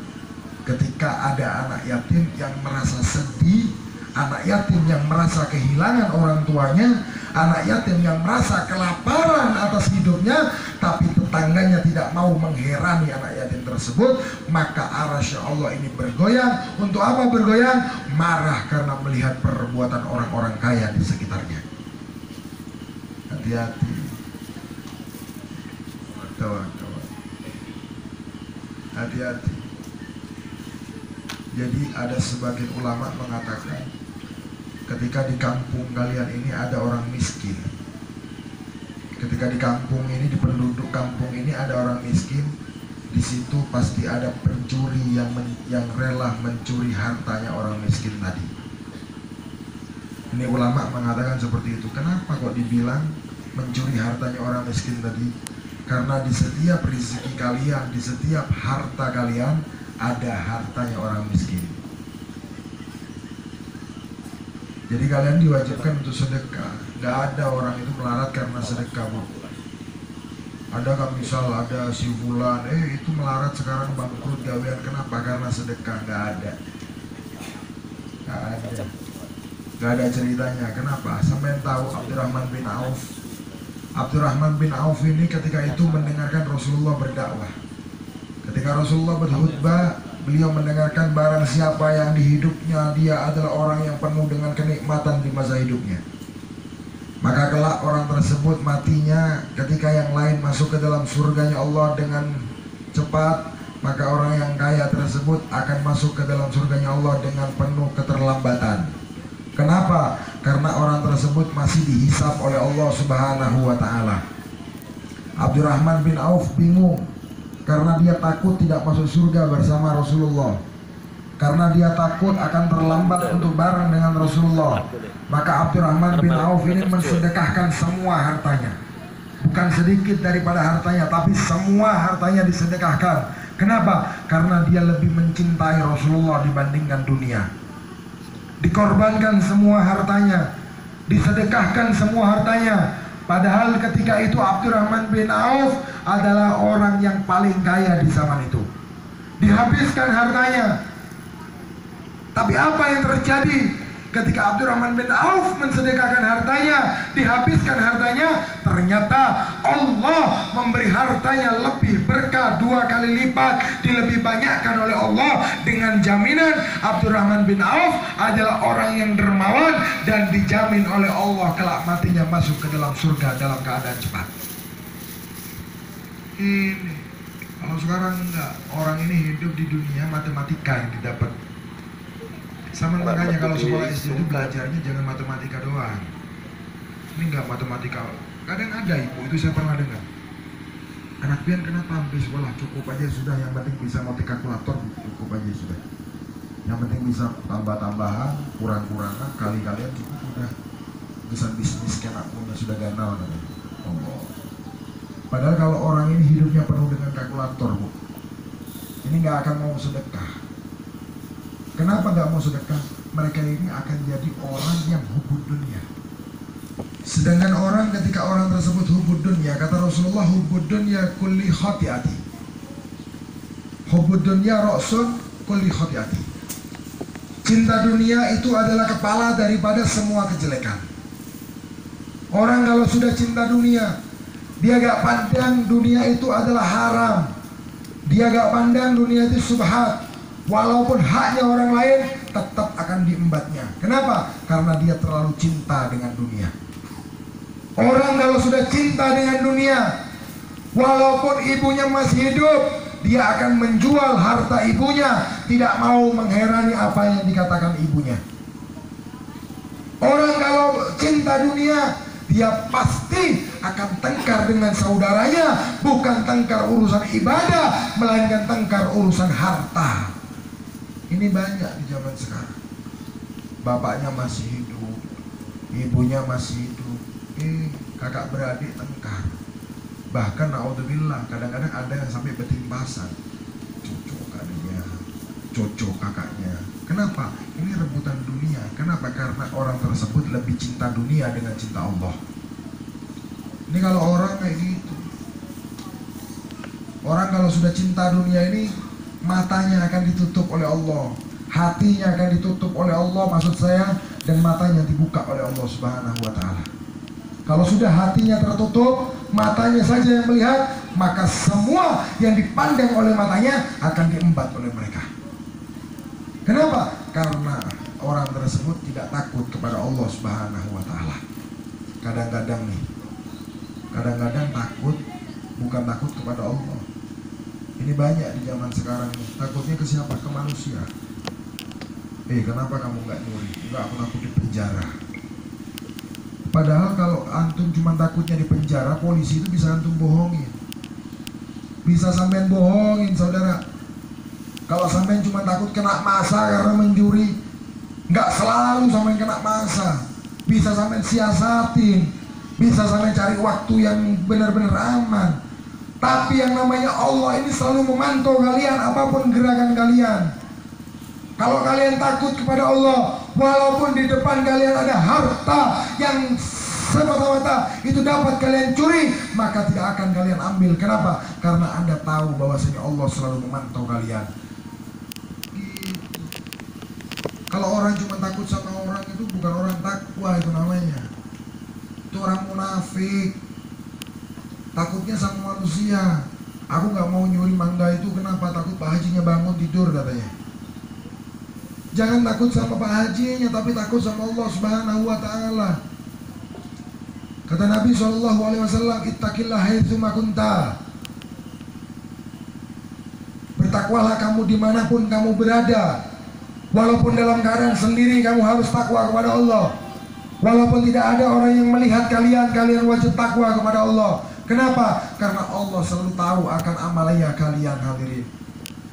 Ketika ada anak yatim yang merasa sedih, anak yatim yang merasa kehilangan orang tuanya, anak yatim yang merasa kelaparan atas hidupnya, tapi tetangganya tidak mau mengherani anak yatim tersebut, maka arasy Allah ini bergoyang. Untuk apa bergoyang? Marah karena melihat perbuatan orang-orang kaya di sekitarnya. Hati-hati. Hati-hati. Jadi ada sebagian ulama mengatakan, ketika di kampung kalian ini ada orang miskin, ketika di kampung ini, di penduduk kampung ini ada orang miskin, di situ pasti ada pencuri yang rela mencuri hartanya orang miskin tadi. Ini ulama mengatakan seperti itu. Kenapa kok dibilang mencuri hartanya orang miskin tadi? Karena di setiap rezeki kalian, di setiap harta kalian, ada hartanya orang miskin. Jadi kalian diwajibkan untuk sedekah. Gak ada orang itu melarat karena sedekah, Bu. Ada kan misal ada si fulan, itu melarat sekarang bangkrut gawean, kenapa? Karena sedekah. Gak ada. Gak ada ceritanya. Kenapa? Sampai tahu Abdurrahman bin Auf. Abdurrahman bin Auf ini ketika itu mendengarkan Rasulullah berdakwah. Ketika Rasulullah berkhutbah, beliau mendengarkan barang siapa yang di hidupnya dia adalah orang yang penuh dengan kenikmatan di masa hidupnya, maka kelak orang tersebut matinya ketika yang lain masuk ke dalam surganya Allah dengan cepat, maka orang yang kaya tersebut akan masuk ke dalam surganya Allah dengan penuh keterlambatan. Kenapa? Karena orang tersebut masih dihisab oleh Allah Subhanahu wa Ta'ala. Abdurrahman bin Auf bingung karena dia takut tidak masuk surga bersama Rasulullah, karena dia takut akan terlambat untuk bareng dengan Rasulullah. Maka Abdurrahman bin Auf ini mensedekahkan semua hartanya. Bukan sedikit daripada hartanya, tapi semua hartanya disedekahkan. Kenapa? Karena dia lebih mencintai Rasulullah dibandingkan dunia. Dikorbankan semua hartanya, disedekahkan semua hartanya. Padahal ketika itu Abdurrahman bin Auf adalah orang yang paling kaya di zaman itu. Dihabiskan hartanya. Tapi apa yang terjadi ketika Abdurrahman bin Auf mensedekahkan hartanya, dihabiskan hartanya? ternyata Allah memberi hartanya lebih berkah 2 kali lipat, dilebih banyakkan oleh Allah dengan jaminan Abdurrahman bin Auf adalah orang yang dermawan dan dijamin oleh Allah kelak matinya masuk ke dalam surga dalam keadaan cepat. Ini kalau sekarang enggak, orang ini hidup di dunia matematika yang didapat. Sama makanya kalau sekolah SD itu belajarnya jangan matematika doang. Ini enggak matematika. Kadang ada ibu, itu saya pernah dengar. Anak pian kenapa sampai sekolah, cukup aja sudah, yang penting bisa ngotek kalkulator, cukup aja sudah. Yang penting bisa tambah-tambahan, kurang-kurangan, kali-kalian cukup udah. Bisa bisnis kayak punya sudah ganal katanya. Oh. Padahal kalau orang ini hidupnya penuh dengan kalkulator, Bu, ini nggak akan mau sedekah. Kenapa nggak mau sedekah? Mereka ini akan jadi orang yang hubud dunia. Sedangkan orang, ketika orang tersebut hubud dunia, kata Rasulullah, hubud dunia kulli khati'ati. Hubud dunia ra'sun kulli khati'ati. Cinta dunia itu adalah kepala daripada semua kejelekan. Orang kalau sudah cinta dunia, dia gak pandang dunia itu adalah haram. Dia gak pandang dunia itu subhat. Walaupun haknya orang lain, tetap akan diembatnya. Kenapa? Karena dia terlalu cinta dengan dunia. Orang kalau sudah cinta dengan dunia, walaupun ibunya masih hidup, dia akan menjual harta ibunya, tidak mau mengherani apa yang dikatakan ibunya. Orang kalau cinta dunia, dia pasti akan tengkar dengan saudaranya, bukan tengkar urusan ibadah, melainkan tengkar urusan harta. Ini banyak di zaman sekarang. Bapaknya masih hidup, ibunya masih hidup, kakak beradik tengkar. Bahkan naudzubillah, kadang-kadang ada yang sampai betimpasan, cucu adiknya, cucu kakaknya. Kenapa? Ini rebutan dunia. Kenapa? Karena orang tersebut lebih cinta dunia dengan cinta Allah. Ini kalau orang kayak gitu, orang kalau sudah cinta dunia ini, matanya akan ditutup oleh Allah, hatinya akan ditutup oleh Allah, maksud saya, dan matanya dibuka oleh Allah Subhanahu wa ta'ala. Kalau sudah hatinya tertutup, matanya saja yang melihat, maka semua yang dipandang oleh matanya akan diembat oleh mereka. Kenapa? Karena orang tersebut tidak takut kepada Allah Subhanahu wa ta'ala. Kadang-kadang nih, kadang-kadang takut, bukan takut kepada Allah. Ini banyak di zaman sekarang nih. Takutnya ke siapa? Ke manusia. Kenapa kamu nggak nyuri? Enggak, aku takut di penjara. Padahal kalau antum cuma takutnya di penjara, polisi itu bisa antum bohongin. Bisa sampean bohongin, saudara. Kalau sampean cuma takut kena masa karena mencuri, nggak selalu sampean kena masa. Bisa sampean siasatin, bisa sampean cari waktu yang benar-benar aman. Tapi yang namanya Allah ini selalu memantau kalian apapun gerakan kalian. Kalau kalian takut kepada Allah, walaupun di depan kalian ada harta yang semata-mata itu dapat kalian curi, maka tidak akan kalian ambil. Kenapa? Karena Anda tahu bahwasanya Allah selalu memantau kalian. Gitu. Kalau orang cuma takut sama orang, itu bukan orang takwa, itu namanya. Itu orang munafik. Takutnya sama manusia. Aku nggak mau nyuri mangga itu, kenapa? Takut Pak Hajinya bangun tidur katanya. Jangan takut sama Pak Hajinya, tapi takut sama Allah Subhanahu wa ta'ala. Kata Nabi SAW, ittaqillah haitsuma kunta. Bertakwalah kamu dimanapun kamu berada. Walaupun dalam keadaan sendiri, kamu harus takwa kepada Allah. Walaupun tidak ada orang yang melihat kalian, kalian wajib takwa kepada Allah. Kenapa? Karena Allah selalu tahu akan amalia kalian, hadirin.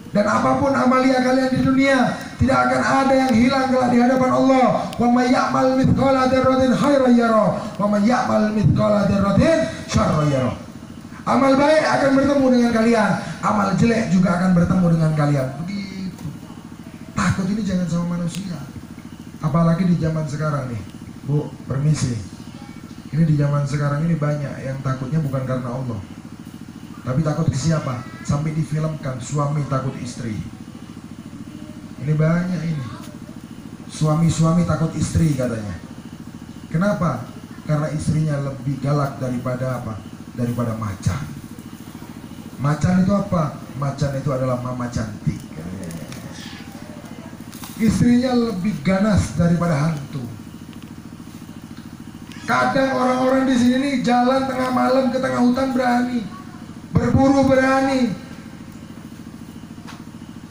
Dan apapun amalia kalian di dunia, tidak akan ada yang hilang kelak di hadapan Allah. Wa may ya'mal mithqala dzarratin khairan yarah, wa may ya'mal mithqala dzarratin syarran yarah. Amal baik akan bertemu dengan kalian, amal jelek juga akan bertemu dengan kalian. Begitu. Takut ini jangan sama manusia. Apalagi di zaman sekarang nih. Bu, permisi. Ini di zaman sekarang ini banyak yang takutnya bukan karena Allah, tapi takut ke siapa? Sampai difilmkan suami takut istri. Ini banyak ini. Suami-suami takut istri katanya. Kenapa? Karena istrinya lebih galak daripada apa? Daripada macan. Macan itu apa? Macan itu adalah mama cantik. Istrinya lebih ganas daripada hantu. Kadang orang-orang di sini nih jalan tengah malam ke tengah hutan berani, berburu berani,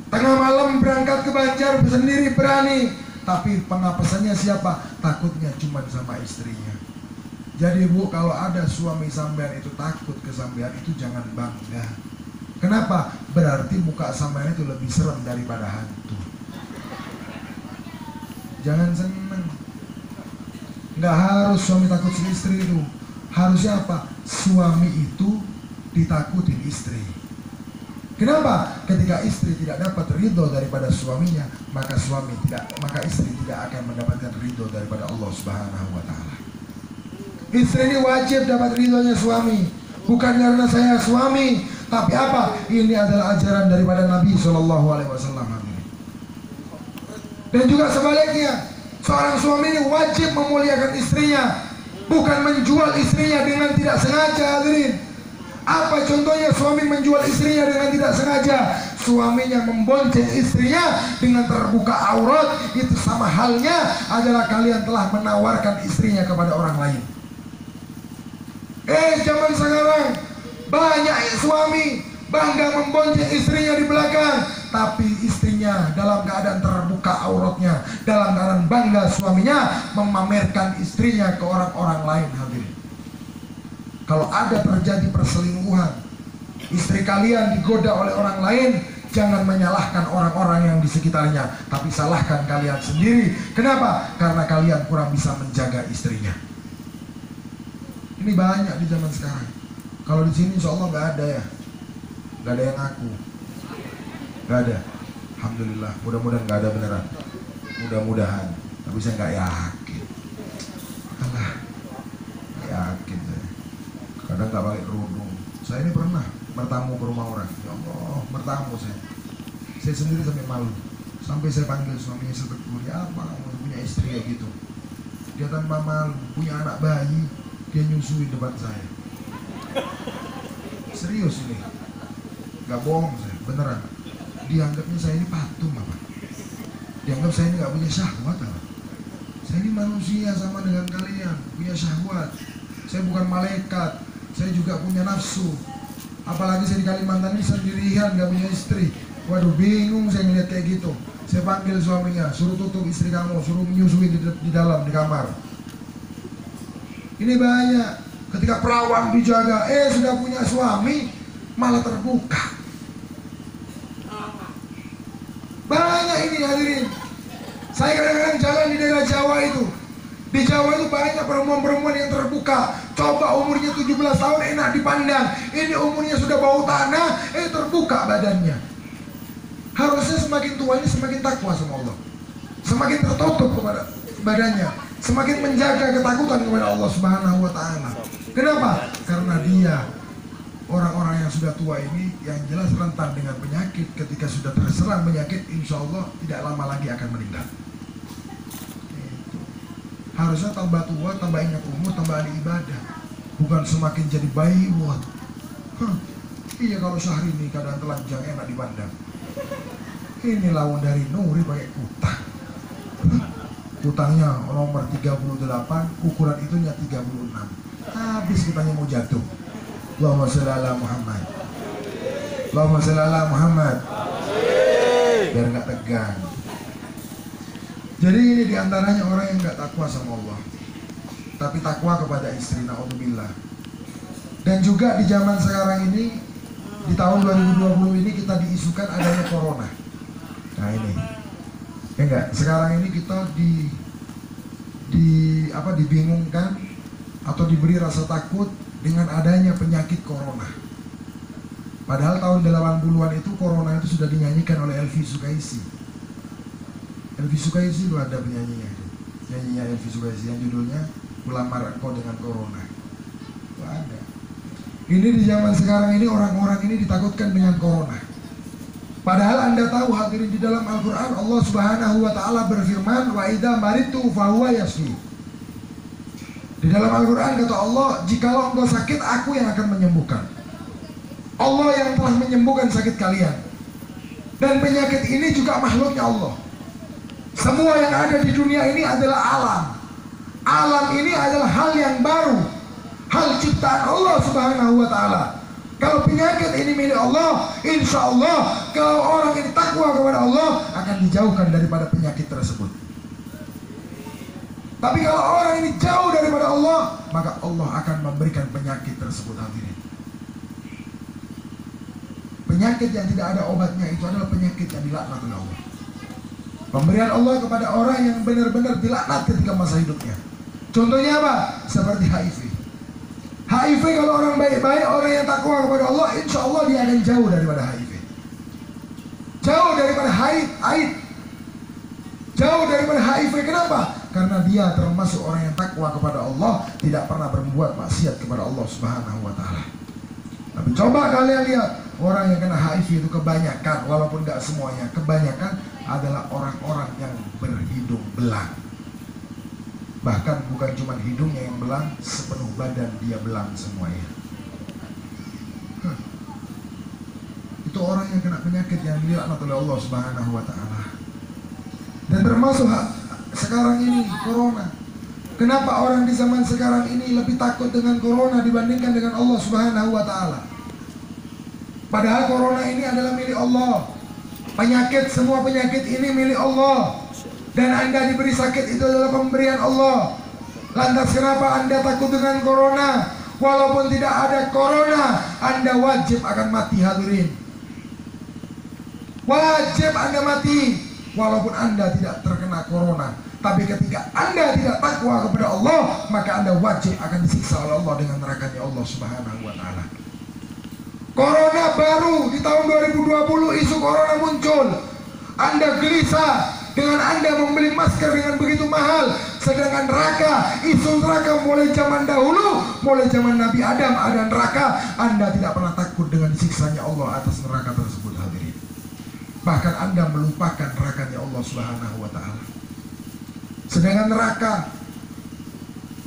tengah malam berangkat ke Banjar sendiri berani. Tapi pengapesannya siapa? Takutnya cuma sama istrinya. Jadi Bu, kalau ada suami sampean itu takut ke sampean, itu jangan bangga. Kenapa? Berarti muka sampean itu lebih serem daripada hantu. Jangan seneng. Nggak harus suami takut si istri itu. Harusnya apa? Suami itu ditakutin istri. Kenapa? Ketika istri tidak dapat ridho daripada suaminya, maka istri tidak akan mendapatkan ridho daripada Allah Subhanahu wa Ta'ala. Istri ini wajib dapat ridhonya suami, bukan karena saya suami, tapi apa? Ini adalah ajaran daripada Nabi Shallallahu Alaihi Wasallam. Dan juga sebaliknya, seorang suami ini wajib memuliakan istrinya, bukan menjual istrinya dengan tidak sengaja. Hadirin, apa contohnya suami menjual istrinya dengan tidak sengaja? Suaminya membonceng istrinya dengan terbuka aurat, itu sama halnya adalah kalian telah menawarkan istrinya kepada orang lain. Zaman sekarang banyak suami bangga membonceng istrinya di belakang, tapi istrinya dalam keadaan terbuka auratnya, dalam keadaan bangga suaminya memamerkan istrinya ke orang-orang lain. Hadirin, kalau ada terjadi perselingkuhan, istri kalian digoda oleh orang lain, jangan menyalahkan orang-orang yang di sekitarnya, tapi salahkan kalian sendiri. Kenapa? Karena kalian kurang bisa menjaga istrinya. Ini banyak di zaman sekarang. Kalau di sini insya Allah nggak ada ya, nggak ada yang ngaku, nggak ada. Alhamdulillah, mudah-mudahan nggak ada beneran. Mudah-mudahan, tapi saya nggak yakin. Alah, nggak yakin saya. Kadang nggak pakai kerudung. Saya ini pernah bertamu ke rumah orang. Ya Allah, bertamu saya sendiri sampai malu. Sampai saya panggil suaminya sebetul, ya apa kamu punya istri kayak gitu? Dia tanpa malu, punya anak bayi, dia nyusuin depan saya. Serius ini, nggak bohong saya, beneran. Dianggapnya saya ini patung apa? Dianggap saya ini nggak punya syahwat apa? Saya ini manusia sama dengan kalian, punya syahwat. Saya bukan malaikat, saya juga punya nafsu. Apalagi saya di Kalimantan ini sendirian, nggak punya istri. Waduh, bingung saya ngeliat kayak gitu. Saya panggil suaminya, suruh tutup istri kamu, suruh menyusui di dalam, di kamar. Ini banyak. Ketika perawan dijaga, sudah punya suami, malah terbuka. Banyak ini hadirin. Saya kadang-kadang jalan di daerah Jawa itu. Di Jawa itu banyak perempuan-perempuan yang terbuka. Coba umurnya 17 tahun enak dipandang. Ini umurnya sudah bau tanah, terbuka badannya. Harusnya semakin tua ini semakin takwa sama Allah, semakin tertutup kepada badannya, semakin menjaga ketakutan kepada Allah Subhanahu wa Ta'ala. Kenapa? Karena dia orang-orang yang sudah tua ini yang jelas rentan dengan penyakit. Ketika sudah terserang penyakit, insya Allah tidak lama lagi akan meninggal. Harusnya tambah tua, tambah ingat umur, tambah ahli ibadah, bukan semakin jadi bayi buat. Iya, kalau Syahrini keadaan telanjang enak dipandang. Ini lawan dari Nuri pakai kutang. Kutangnya nomor 38, ukuran itunya 36. Habis kitanya mau jatuh. Allahumma sholli ala Muhammad. Allahumma sholli ala Muhammad. Biar nggak tegang. Jadi ini diantaranya orang yang nggak takwa sama Allah, tapi takwa kepada istri, naudzubillah. Dan juga di zaman sekarang ini, di tahun 2020 ini kita diisukan adanya corona. Nah ini, ya enggak, sekarang ini kita dibingungkan atau diberi rasa takut dengan adanya penyakit corona. Padahal tahun 80-an itu corona itu sudah dinyanyikan oleh Elvi Sukaisi. Elvi Sukaisi itu ada penyanyinya, nyanyinya Elvi Sukaisi yang judulnya Kulamar Kau Dengan Corona. Itu ada. Ini di zaman sekarang ini orang-orang ini ditakutkan dengan corona. Padahal Anda tahu hadirin, di dalam Al-Quran Allah Subhanahu wa Ta'ala berfirman, wa idza maridtu fahuwa yashfi. Di dalam Al-Quran kata Allah, jikalau engkau sakit, aku yang akan menyembuhkan. Allah yang telah menyembuhkan sakit kalian. Dan penyakit ini juga makhluknya Allah. Semua yang ada di dunia ini adalah alam. Alam ini adalah hal yang baru, hal ciptaan Allah Subhanahu wa Ta'ala. Kalau penyakit ini milik Allah, insya Allah kalau orang ini takwa kepada Allah akan dijauhkan daripada penyakit tersebut. Tapi kalau orang ini jauh daripada Allah, maka Allah akan memberikan penyakit tersebut. Hadirin, penyakit yang tidak ada obatnya itu adalah penyakit yang dilaknat oleh Allah. Pemberian Allah kepada orang yang benar-benar dilaknat ketika masa hidupnya. Contohnya apa? Seperti HIV. HIV kalau orang baik-baik, orang yang takwa kepada Allah, insya Allah dia akan jauh daripada HIV. Jauh daripada haid. Jauh daripada HIV. Kenapa? Karena dia termasuk orang yang takwa kepada Allah, tidak pernah berbuat maksiat kepada Allah Subhanahu wa Ta'ala. Tapi coba kalian lihat, orang yang kena HIV itu kebanyakan, walaupun tidak semuanya, kebanyakan adalah orang-orang yang berhidung belang. Bahkan bukan cuma hidungnya yang belang, sepenuh badan dia belang semuanya. Itu orang yang kena penyakit yang dilaknat oleh Allah Subhanahu wa Ta'ala. Dan termasuk sekarang ini corona. Kenapa orang di zaman sekarang ini lebih takut dengan corona dibandingkan dengan Allah Subhanahu wa Ta'ala? Padahal corona ini adalah milik Allah. Semua penyakit ini milik Allah. Dan Anda diberi sakit itu adalah pemberian Allah. Lantas kenapa Anda takut dengan corona? Walaupun tidak ada corona, Anda wajib akan mati, hadirin. Wajib Anda mati, walaupun Anda tidak terkena corona. Tapi ketika Anda tidak takwa kepada Allah, maka Anda wajib akan disiksa oleh Allah dengan nerakanya Allah Subhanahu wa Ta'ala. Corona baru di tahun 2020, isu corona muncul. Anda gelisah dengan Anda membeli masker dengan begitu mahal. Sedangkan neraka, isu neraka mulai zaman dahulu, mulai zaman Nabi Adam ada neraka. Anda tidak pernah takut dengan siksanya Allah atas neraka tersebut, hadirin. Bahkan Anda melupakan nerakanya Allah Subhanahu wa Ta'ala. Sedangkan neraka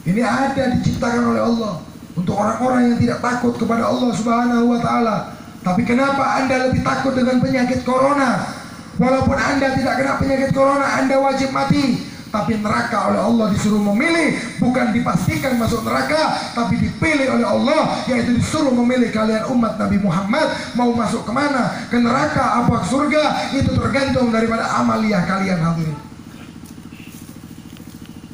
ini ada diciptakan oleh Allah untuk orang-orang yang tidak takut kepada Allah Subhanahu wa Ta'ala. Tapi kenapa Anda lebih takut dengan penyakit corona? Walaupun Anda tidak kena penyakit corona, Anda wajib mati. Tapi neraka oleh Allah disuruh memilih, bukan dipastikan masuk neraka, tapi dipilih oleh Allah, yaitu disuruh memilih kalian umat Nabi Muhammad mau masuk kemana, ke neraka apa ke surga. Itu tergantung daripada amaliyah kalian, hadirin.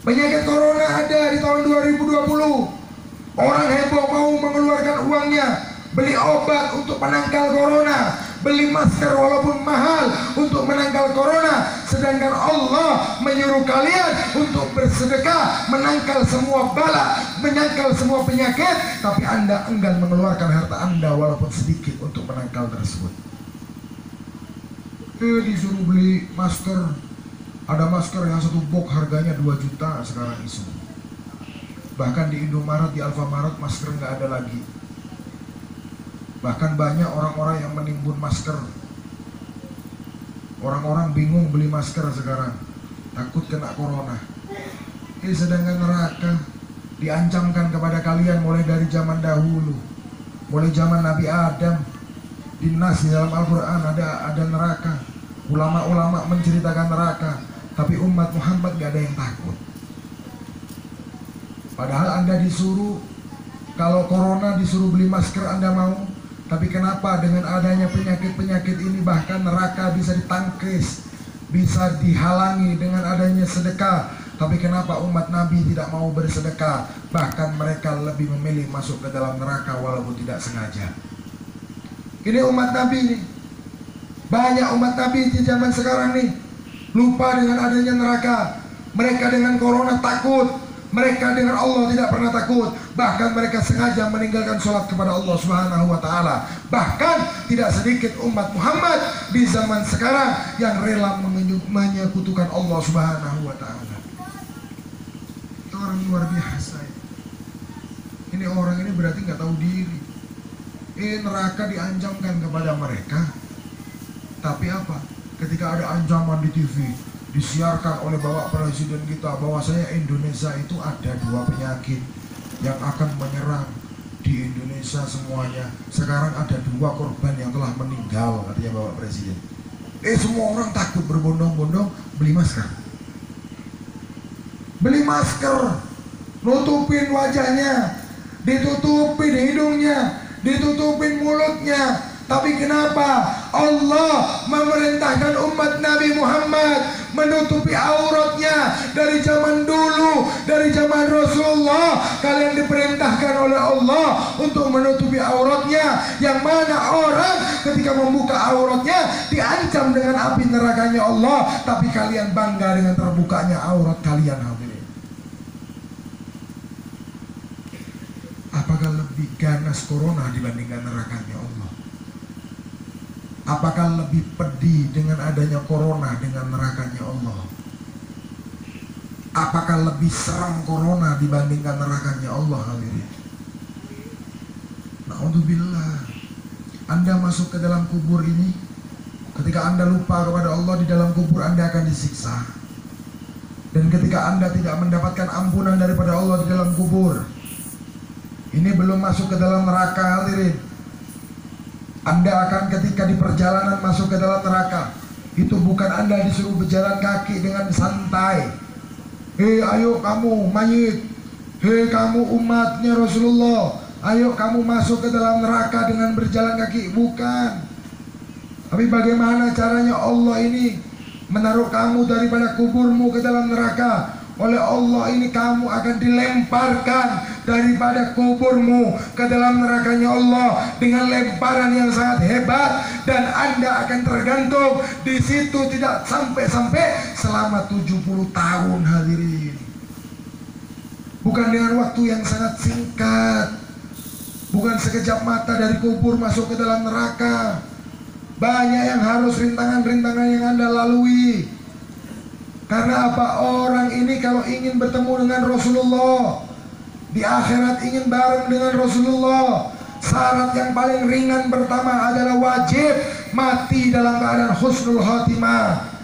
Penyakit corona ada di tahun 2020. Orang heboh mau mengeluarkan uangnya, beli obat untuk menangkal corona, beli masker walaupun mahal untuk menangkal corona. Sedangkan Allah menyuruh kalian untuk bersedekah, menangkal semua bala, menangkal semua penyakit. Tapi Anda enggan mengeluarkan harta Anda walaupun sedikit untuk menangkal tersebut. Disuruh beli masker. Ada masker yang satu box harganya 2 juta sekarang isu. Bahkan di Indomaret, di Alfamaret masker nggak ada lagi. Bahkan banyak orang-orang yang menimbun masker. Orang-orang bingung beli masker sekarang, takut kena corona. Sedangkan neraka diancamkan kepada kalian mulai dari zaman dahulu, mulai zaman Nabi Adam. Di Nas di dalam Al-Quran ada neraka. Ulama-ulama menceritakan neraka, tapi umat Muhammad gak ada yang takut. Padahal Anda disuruh, kalau corona disuruh beli masker Anda mau. Tapi kenapa dengan adanya penyakit-penyakit ini bahkan neraka bisa ditangkis, bisa dihalangi dengan adanya sedekah. Tapi kenapa umat Nabi tidak mau bersedekah? Bahkan mereka lebih memilih masuk ke dalam neraka walaupun tidak sengaja. Ini umat Nabi nih. Banyak umat Nabi di zaman sekarang nih lupa dengan adanya neraka. Mereka dengan corona takut. Mereka dengan Allah tidak pernah takut. Bahkan mereka sengaja meninggalkan sholat kepada Allah Subhanahu wa Ta'ala. Bahkan tidak sedikit umat Muhammad di zaman sekarang yang rela menyekutukan Allah Subhanahu wa Ta'ala. Itu orang luar biasa. Ini orang ini berarti nggak tahu diri. Neraka diancamkan kepada mereka. Tapi apa? Ketika ada ancaman di TV, disiarkan oleh Bapak Presiden kita bahwasanya Indonesia itu ada 2 penyakit yang akan menyerang di Indonesia semuanya. Sekarang ada 2 korban yang telah meninggal, katanya Bapak Presiden. Semua orang takut berbondong-bondong beli masker. Beli masker, nutupin wajahnya, ditutupin hidungnya, ditutupin mulutnya. Tapi kenapa Allah memerintahkan umat Nabi Muhammad menutupi auratnya dari zaman dulu, dari zaman Rasulullah? Kalian diperintahkan oleh Allah untuk menutupi auratnya, yang mana orang ketika membuka auratnya diancam dengan api nerakanya Allah. Tapi kalian bangga dengan terbukanya aurat kalian, hadirin. Apakah lebih ganas corona dibandingkan nerakanya Allah? Apakah lebih pedih dengan adanya corona dengan nerakanya Allah? Apakah lebih seram corona dibandingkan nerakanya Allah, hadirin? Na'udzubillah. Anda masuk ke dalam kubur ini, ketika Anda lupa kepada Allah, di dalam kubur Anda akan disiksa. Dan ketika Anda tidak mendapatkan ampunan daripada Allah di dalam kubur, ini belum masuk ke dalam neraka, hadirin. Anda akan ketika di perjalanan masuk ke dalam neraka, itu bukan Anda disuruh berjalan kaki dengan santai. Ayo kamu mayit, kamu umatnya Rasulullah, ayo kamu masuk ke dalam neraka dengan berjalan kaki. Bukan. Tapi bagaimana caranya Allah ini menaruh kamu daripada kuburmu ke dalam neraka? Oleh Allah ini kamu akan dilemparkan daripada kuburmu ke dalam nerakanya Allah dengan lemparan yang sangat hebat, dan Anda akan tergantung di situ tidak sampai-sampai selama 70 tahun, hadirin. Bukan dengan waktu yang sangat singkat, bukan sekejap mata dari kubur masuk ke dalam neraka. Banyak yang harus rintangan-rintangan yang Anda lalui. Karena apa? Orang ini kalau ingin bertemu dengan Rasulullah di akhirat, ingin bareng dengan Rasulullah, syarat yang paling ringan pertama adalah wajib mati dalam keadaan husnul khotimah.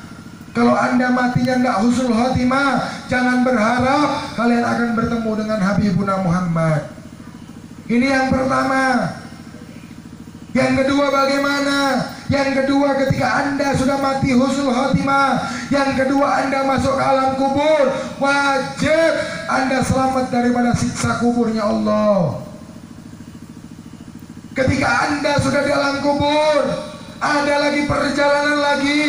Kalau Anda matinya nggak husnul khotimah, jangan berharap kalian akan bertemu dengan Habibuna Muhammad. Ini yang pertama. Yang kedua bagaimana? Yang kedua, ketika Anda sudah mati husnul khotimah, yang kedua Anda masuk ke alam kubur, wajib Anda selamat daripada siksa kuburnya Allah. Ketika Anda sudah di alam kubur, ada lagi perjalanan lagi.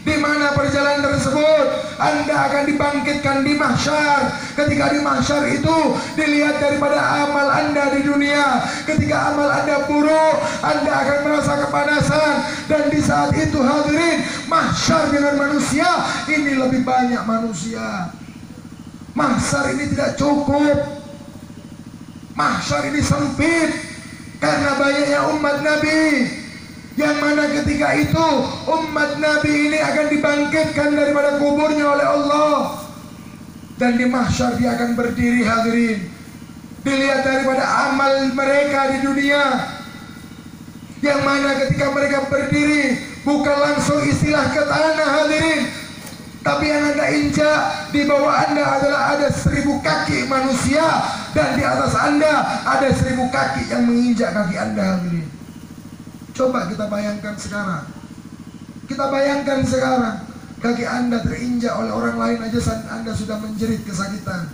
Di mana perjalanan tersebut? Anda akan dibangkitkan di mahsyar. Ketika di mahsyar itu dilihat daripada amal Anda di dunia. Ketika amal Anda buruk, Anda akan merasa kepanasan. Dan di saat itu, hadirin, mahsyar dengan manusia ini lebih banyak manusia. Mahsyar ini tidak cukup. Mahsyar ini sempit karena banyaknya umat Nabi. Yang mana ketika itu umat Nabi ini akan dibangkitkan daripada kuburnya oleh Allah. Dan di mahsyar dia akan berdiri, hadirin. Dilihat daripada amal mereka di dunia. Yang mana ketika mereka berdiri, bukan langsung istilah ke tanah, hadirin. Tapi yang Anda injak di bawah Anda adalah ada 1000 kaki manusia. Dan di atas Anda ada 1000 kaki yang menginjak kaki Anda, hadirin. Coba kita bayangkan sekarang. Kita bayangkan sekarang kaki Anda terinjak oleh orang lain aja, Anda sudah menjerit kesakitan.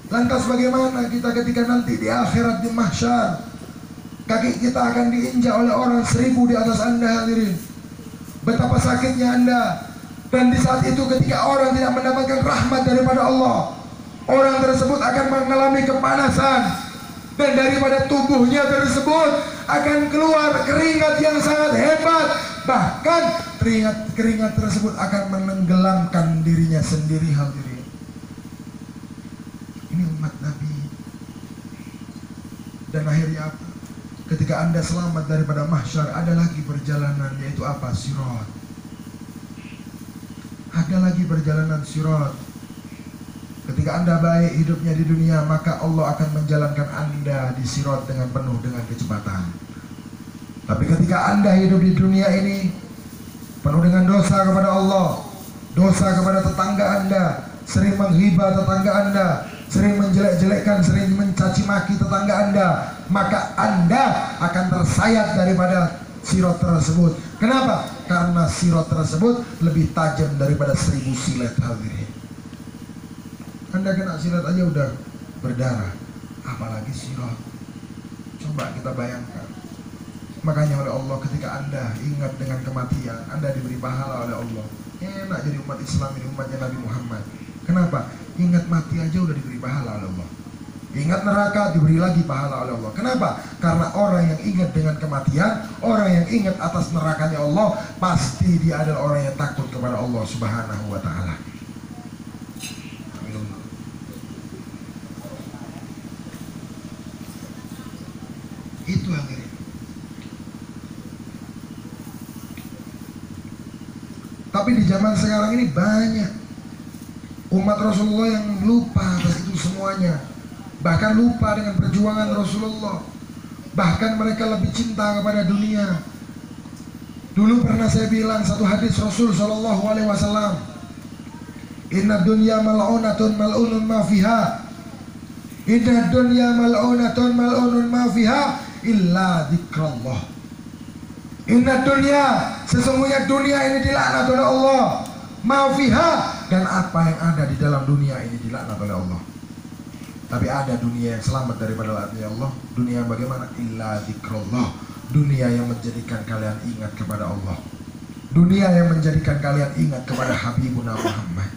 Lantas bagaimana kita ketika nanti di akhirat di mahsyar, kaki kita akan diinjak oleh orang 1000 di atas Anda, hadirin. Betapa sakitnya Anda. Dan di saat itu ketika orang tidak mendapatkan rahmat daripada Allah, orang tersebut akan mengalami kepanasan. Dan daripada tubuhnya tersebut akan keluar keringat yang sangat hebat. Bahkan keringat tersebut akan menenggelamkan dirinya sendiri, hadirin. Ini umat Nabi. Dan akhirnya apa? Ketika Anda selamat daripada mahsyar, ada lagi perjalanan, yaitu apa? Sirat. Ada lagi perjalanan sirat. Ketika Anda baik hidupnya di dunia, maka Allah akan menjalankan Anda di sirat dengan penuh dengan kecepatan. Tapi ketika Anda hidup di dunia ini penuh dengan dosa kepada Allah, dosa kepada tetangga Anda, sering menghibah tetangga Anda, sering menjelek-jelekkan, sering mencaci maki tetangga Anda, maka Anda akan tersayat daripada sirat tersebut. Kenapa? Karena sirat tersebut lebih tajam daripada 1000 silet hadirin. Anda kena silat aja udah berdarah, apalagi sirat. Coba kita bayangkan. Makanya oleh Allah ketika Anda ingat dengan kematian, Anda diberi pahala oleh Allah. Enak jadi umat Islam ini, umatnya Nabi Muhammad. Kenapa? Ingat mati aja udah diberi pahala oleh Allah. Ingat neraka diberi lagi pahala oleh Allah. Kenapa? Karena orang yang ingat dengan kematian, orang yang ingat atas nerakanya Allah, pasti dia adalah orang yang takut kepada Allah Subhanahu wa ta'ala. Itu yang ini. Tapi di zaman sekarang ini banyak umat Rasulullah yang lupa atas itu semuanya. Bahkan lupa dengan perjuangan Rasulullah. Bahkan mereka lebih cinta kepada dunia. Dulu pernah saya bilang satu hadis Rasul Shallallahu Alaihi Wasallam, Inna dunya mal'unatun mal'unun ma fiha. Inna dunya mal'unatun mal'unun ma fiha illa dzikrullah. Inna dunya, sesungguhnya dunia ini dilaknat oleh Allah. Ma fiha, dan apa yang ada di dalam dunia ini dilaknat oleh Allah. Tapi ada dunia yang selamat daripada laknatnya Allah. Dunia yang bagaimana? Illa dzikrullah. Dunia yang menjadikan kalian ingat kepada Allah. Dunia yang menjadikan kalian ingat kepada Habibuna Muhammad.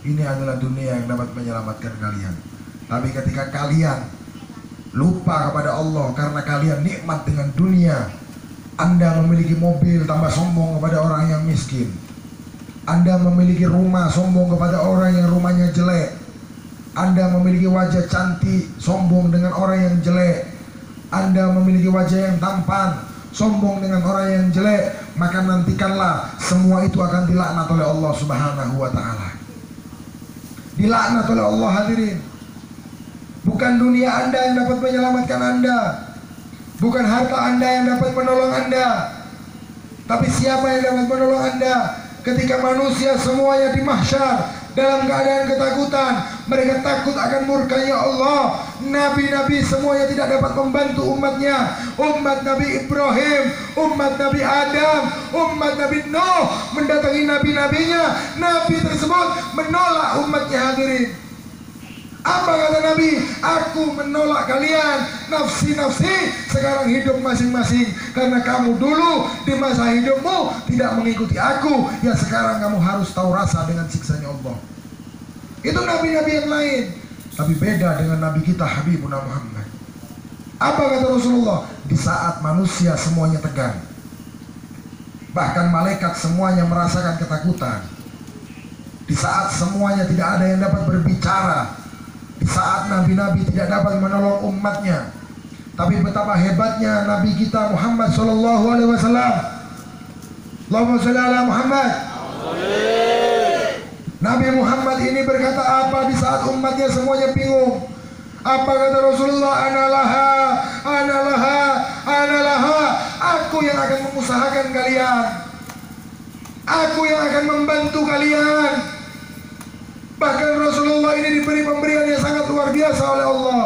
Ini adalah dunia yang dapat menyelamatkan kalian. Tapi ketika kalian lupa kepada Allah karena kalian nikmat dengan dunia, Anda memiliki mobil tambah sombong kepada orang yang miskin, Anda memiliki rumah sombong kepada orang yang rumahnya jelek, Anda memiliki wajah cantik sombong dengan orang yang jelek, Anda memiliki wajah yang tampan sombong dengan orang yang jelek, maka nantikanlah semua itu akan dilaknat oleh Allah Subhanahu wa ta'ala. Dilaknat oleh Allah hadirin. Bukan dunia Anda yang dapat menyelamatkan Anda, bukan harta Anda yang dapat menolong Anda. Tapi siapa yang dapat menolong Anda? Ketika manusia semuanya di mahsyar dalam keadaan ketakutan, mereka takut akan murkanya Allah. Nabi-nabi semuanya tidak dapat membantu umatnya. Umat Nabi Ibrahim, umat Nabi Adam, umat Nabi Nuh mendatangi nabi-nabinya. Nabi tersebut menolak umatnya hadirin. Apa kata Nabi? Aku menolak kalian, nafsi-nafsi, sekarang hidup masing-masing. Karena kamu dulu di masa hidupmu tidak mengikuti aku, ya sekarang kamu harus tahu rasa dengan siksanya Allah. Itu nabi-nabi yang lain. Tapi beda dengan Nabi kita Habibuna Muhammad. Apa kata Rasulullah? Di saat manusia semuanya tegang, bahkan malaikat semuanya merasakan ketakutan, di saat semuanya tidak ada yang dapat berbicara, di saat nabi-nabi tidak dapat menolong umatnya, tapi betapa hebatnya Nabi kita Muhammad Sallallahu Alaihi Wasallam. Allahumma sholli ala Muhammad. Nabi Muhammad ini berkata apa di saat umatnya semuanya bingung? Apa kata Rasulullah? Analaha, analaha, analaha. Aku yang akan mengusahakan kalian, aku yang akan membantu kalian. Bahkan Rasulullah ini diberi pemberian yang sangat luar biasa oleh Allah.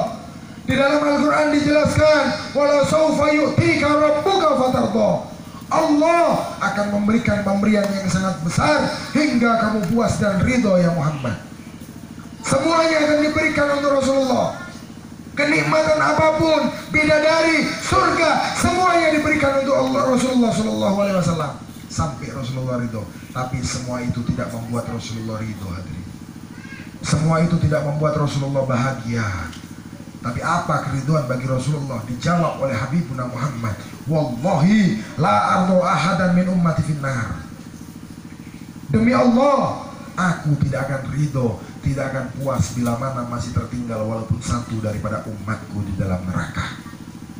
Di dalam Al-Quran dijelaskan, wala sawfa yu'tika rabbuka fatardha. Allah akan memberikan pemberian yang sangat besar hingga kamu puas dan ridho ya Muhammad. Semuanya akan diberikan untuk Rasulullah. Kenikmatan apapun, bidadari, surga, semuanya diberikan untuk Allah Rasulullah Sallallahu Alaihi Wasallam sampai Rasulullah ridho. Tapi semua itu tidak membuat Rasulullah ridho hadirin. Semua itu tidak membuat Rasulullah bahagia. Tapi apa keriduan bagi Rasulullah? Dijawab oleh Habibuna Muhammad, wallahi la ardu ahadan min ummati finnar. Demi Allah, aku tidak akan ridho, tidak akan puas bila mana masih tertinggal walaupun satu daripada umatku di dalam neraka.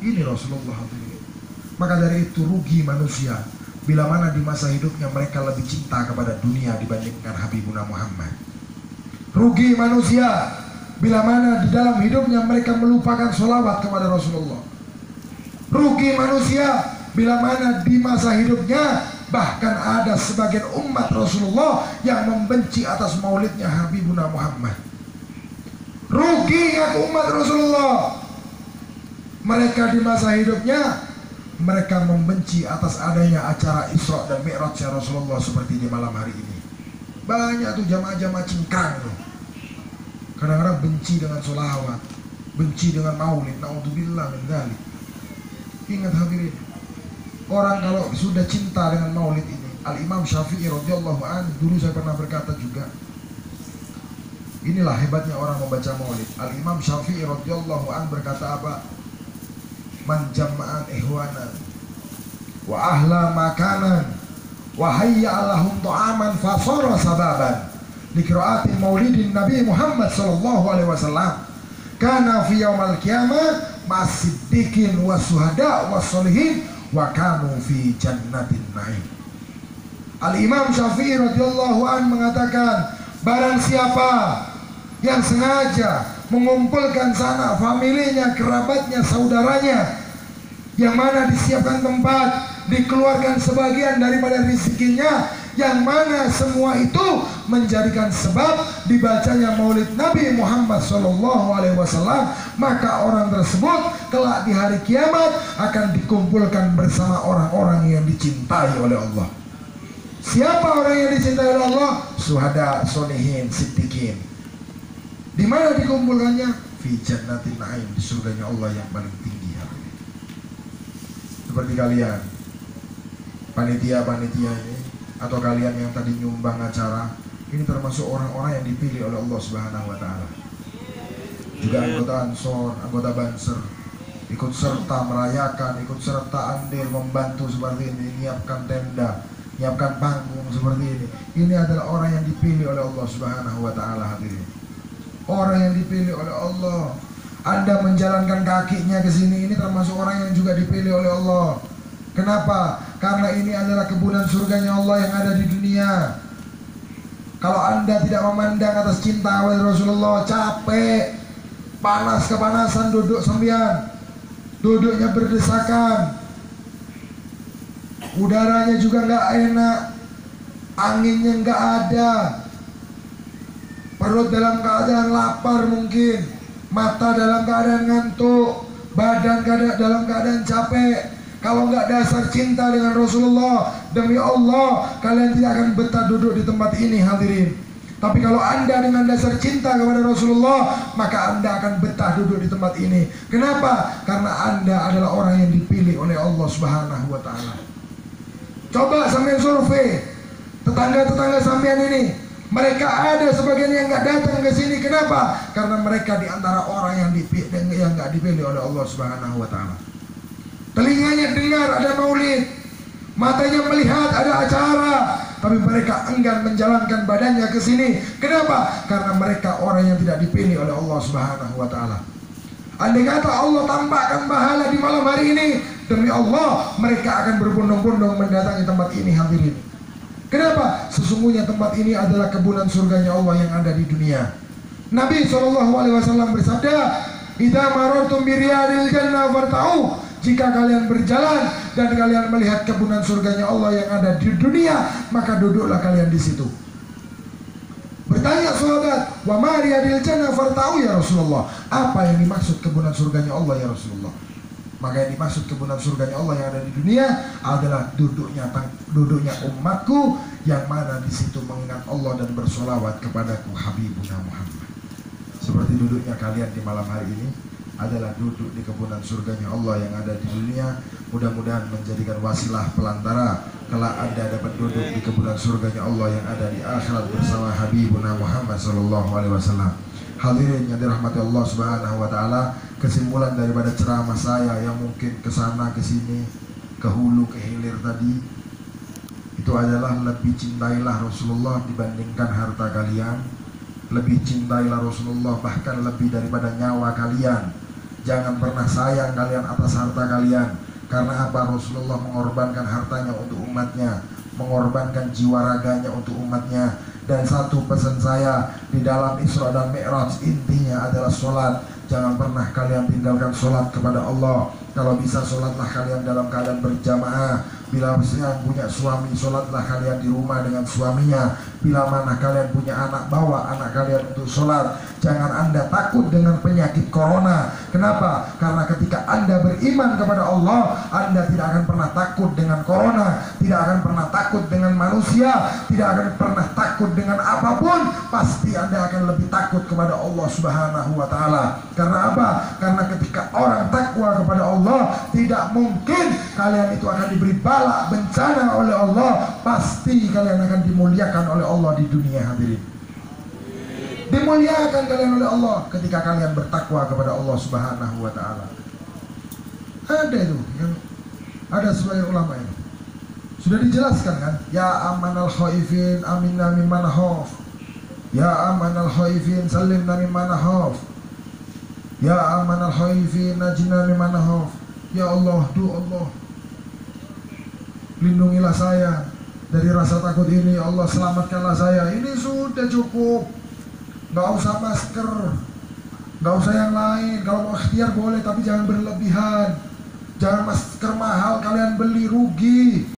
Ini Rasulullah. Maka dari itu rugi manusia bila mana di masa hidupnya mereka lebih cinta kepada dunia dibandingkan Habibuna Muhammad. Rugi manusia bila mana di dalam hidupnya mereka melupakan sholawat kepada Rasulullah. Rugi manusia bila mana di masa hidupnya Bahkan ada sebagian umat Rasulullah yang membenci atas maulidnya Habibuna Muhammad. Rugi aku umat Rasulullah. Mereka di masa hidupnya mereka membenci atas adanya acara Isra dan Mi'raj Rasulullah seperti di malam hari ini. Banyak tuh jamaah-jamaah cingkrang tuh. Kadang-kadang benci dengan sholawat, benci dengan maulid. Naudzubillah min dzalik. Ingat hadirin, orang kalau sudah cinta dengan maulid ini, Al-Imam Syafi'i radhiyallahu anhu, dulu saya pernah berkata juga, inilah hebatnya orang membaca maulid. Al-Imam Syafi'i radhiyallahu anhu berkata apa? Man jama'an ihwanan wa ahla makanan wa hayya lahum ta'aman fasara sababan liqira'ati maulidin Nabi Muhammad sallallahu alaihi wasallam kana fi yaumal qiyamah masiddiqin wa suhada wa sholihin wa kanu fi jannatin na'im. Al-Imam Syafi'i radhiyallahu anhu mengatakan, barang siapa yang sengaja mengumpulkan sanak familinya, kerabatnya, saudaranya, yang mana disiapkan tempat, dikeluarkan sebagian daripada rezekinya, yang mana semua itu menjadikan sebab dibacanya maulid Nabi Muhammad SAW, maka orang tersebut kelak di hari kiamat akan dikumpulkan bersama orang-orang yang dicintai oleh Allah. Siapa orang yang dicintai oleh Allah? Suhada, sholihin, siddiqin. Di mana dikumpulkannya? Fi jannatin na'im, di surganya Allah yang paling tinggi. Seperti kalian panitia-panitia ini, atau kalian yang tadi nyumbang acara ini, termasuk orang-orang yang dipilih oleh Allah Subhanahu wa Ta'ala. Juga anggota Ansor, anggota Banser, ikut serta merayakan, ikut serta andil membantu seperti ini, menyiapkan tenda, menyiapkan panggung seperti ini. Ini adalah orang yang dipilih oleh Allah Subhanahu wa Ta'ala, hadirin. Orang yang dipilih oleh Allah. Anda menjalankan kakinya ke sini, ini termasuk orang yang juga dipilih oleh Allah. Kenapa? Karena ini adalah kebunan surganya Allah yang ada di dunia. Kalau Anda tidak memandang atas cinta kepada Rasulullah, capek, panas kepanasan duduk sembian, duduknya berdesakan, udaranya juga nggak enak, anginnya nggak ada, perut dalam keadaan lapar mungkin, mata dalam keadaan ngantuk, badan dalam keadaan capek. Kalau nggak dasar cinta dengan Rasulullah, demi Allah kalian tidak akan betah duduk di tempat ini, hadirin. Tapi kalau Anda dengan dasar cinta kepada Rasulullah, maka Anda akan betah duduk di tempat ini. Kenapa? Karena Anda adalah orang yang dipilih oleh Allah Subhanahu wa Ta'ala. Coba sampean survei tetangga-tetangga sampean ini, mereka ada sebagian yang nggak datang ke sini. Kenapa? Karena mereka di antara orang yang nggak dipilih oleh Allah Subhanahu wa Ta'ala. Telinganya dengar ada maulid, matanya melihat ada acara, tapi mereka enggan menjalankan badannya ke sini. Kenapa? Karena mereka orang yang tidak dipilih oleh Allah Subhanahu wa Ta'ala. Andai kata Allah tambahkan pahala di malam hari ini, demi Allah mereka akan berbondong-bondong mendatangi tempat ini, hadirin. Kenapa? Sesungguhnya tempat ini adalah kebunan surganya Allah yang ada di dunia. Nabi SAW bersabda, "Idza marartum bi riyadil jannah farta'u." Jika kalian berjalan dan kalian melihat kebunan surganya Allah yang ada di dunia, maka duduklah kalian di situ. Bertanya sahabat, "Wa ma riyadil jannah farta'u ya Rasulullah?" Apa yang dimaksud kebunan surganya Allah ya Rasulullah? Maka yang dimaksud kebunan surganya Allah yang ada di dunia adalah duduknya umatku yang mana di situ mengingat Allah dan bersolawat kepadaku Habibuna Muhammad. Seperti duduknya kalian di malam hari ini adalah duduk di kebunan surganya Allah yang ada di dunia. Mudah-mudahan menjadikan wasilah pelantara kelak Anda dapat duduk di kebunan surganya Allah yang ada di akhirat bersama Habibuna Muhammad SAW. Hadirin yang dirahmati Allah Subhanahu wa Ta'ala, kesimpulan daripada ceramah saya yang mungkin kesana kesini, ke hulu ke hilir tadi, itu adalah lebih cintailah Rasulullah dibandingkan harta kalian. Lebih cintailah Rasulullah bahkan lebih daripada nyawa kalian. Jangan pernah sayang kalian atas harta kalian. Karena apa? Rasulullah mengorbankan hartanya untuk umatnya, mengorbankan jiwa raganya untuk umatnya. Dan satu pesan saya di dalam Isra dan Mi'raj, intinya adalah sholat. Jangan pernah kalian tinggalkan sholat kepada Allah. Kalau bisa sholatlah kalian dalam keadaan berjamaah. Bila yang punya suami, sholatlah kalian di rumah dengan suaminya. Bila mana kalian punya anak, bawa anak kalian untuk sholat. Jangan Anda takut dengan penyakit corona. Kenapa? Karena ketika Anda beriman kepada Allah, Anda tidak akan pernah takut dengan corona, tidak akan pernah takut dengan manusia, tidak akan pernah takut dengan apapun. Pasti Anda akan lebih takut kepada Allah Subhanahu wa Ta'ala. Karena apa? Karena ketika orang takwa kepada Allah, tidak mungkin kalian itu akan diberi bala bencana oleh Allah. Pasti kalian akan dimuliakan oleh Allah di dunia, hadirin. Dimuliakan kalian oleh Allah ketika kalian bertakwa kepada Allah Subhanahu wa Ta'ala. Ada itu yang ada sebagian ulama itu sudah dijelaskan kan, ya amanal khaifin aminna mimman khaf, ya amanal khaifin salimna mimman khaf, ya amanal khaifin najina mimman khaf. Ya Allah, Allah, lindungilah saya dari rasa takut ini. Allah, selamatkanlah saya. Ini sudah cukup. Gak usah masker, gak usah yang lain. Kalau mau ikhtiar boleh, tapi jangan berlebihan. Jangan masker mahal kalian beli, rugi.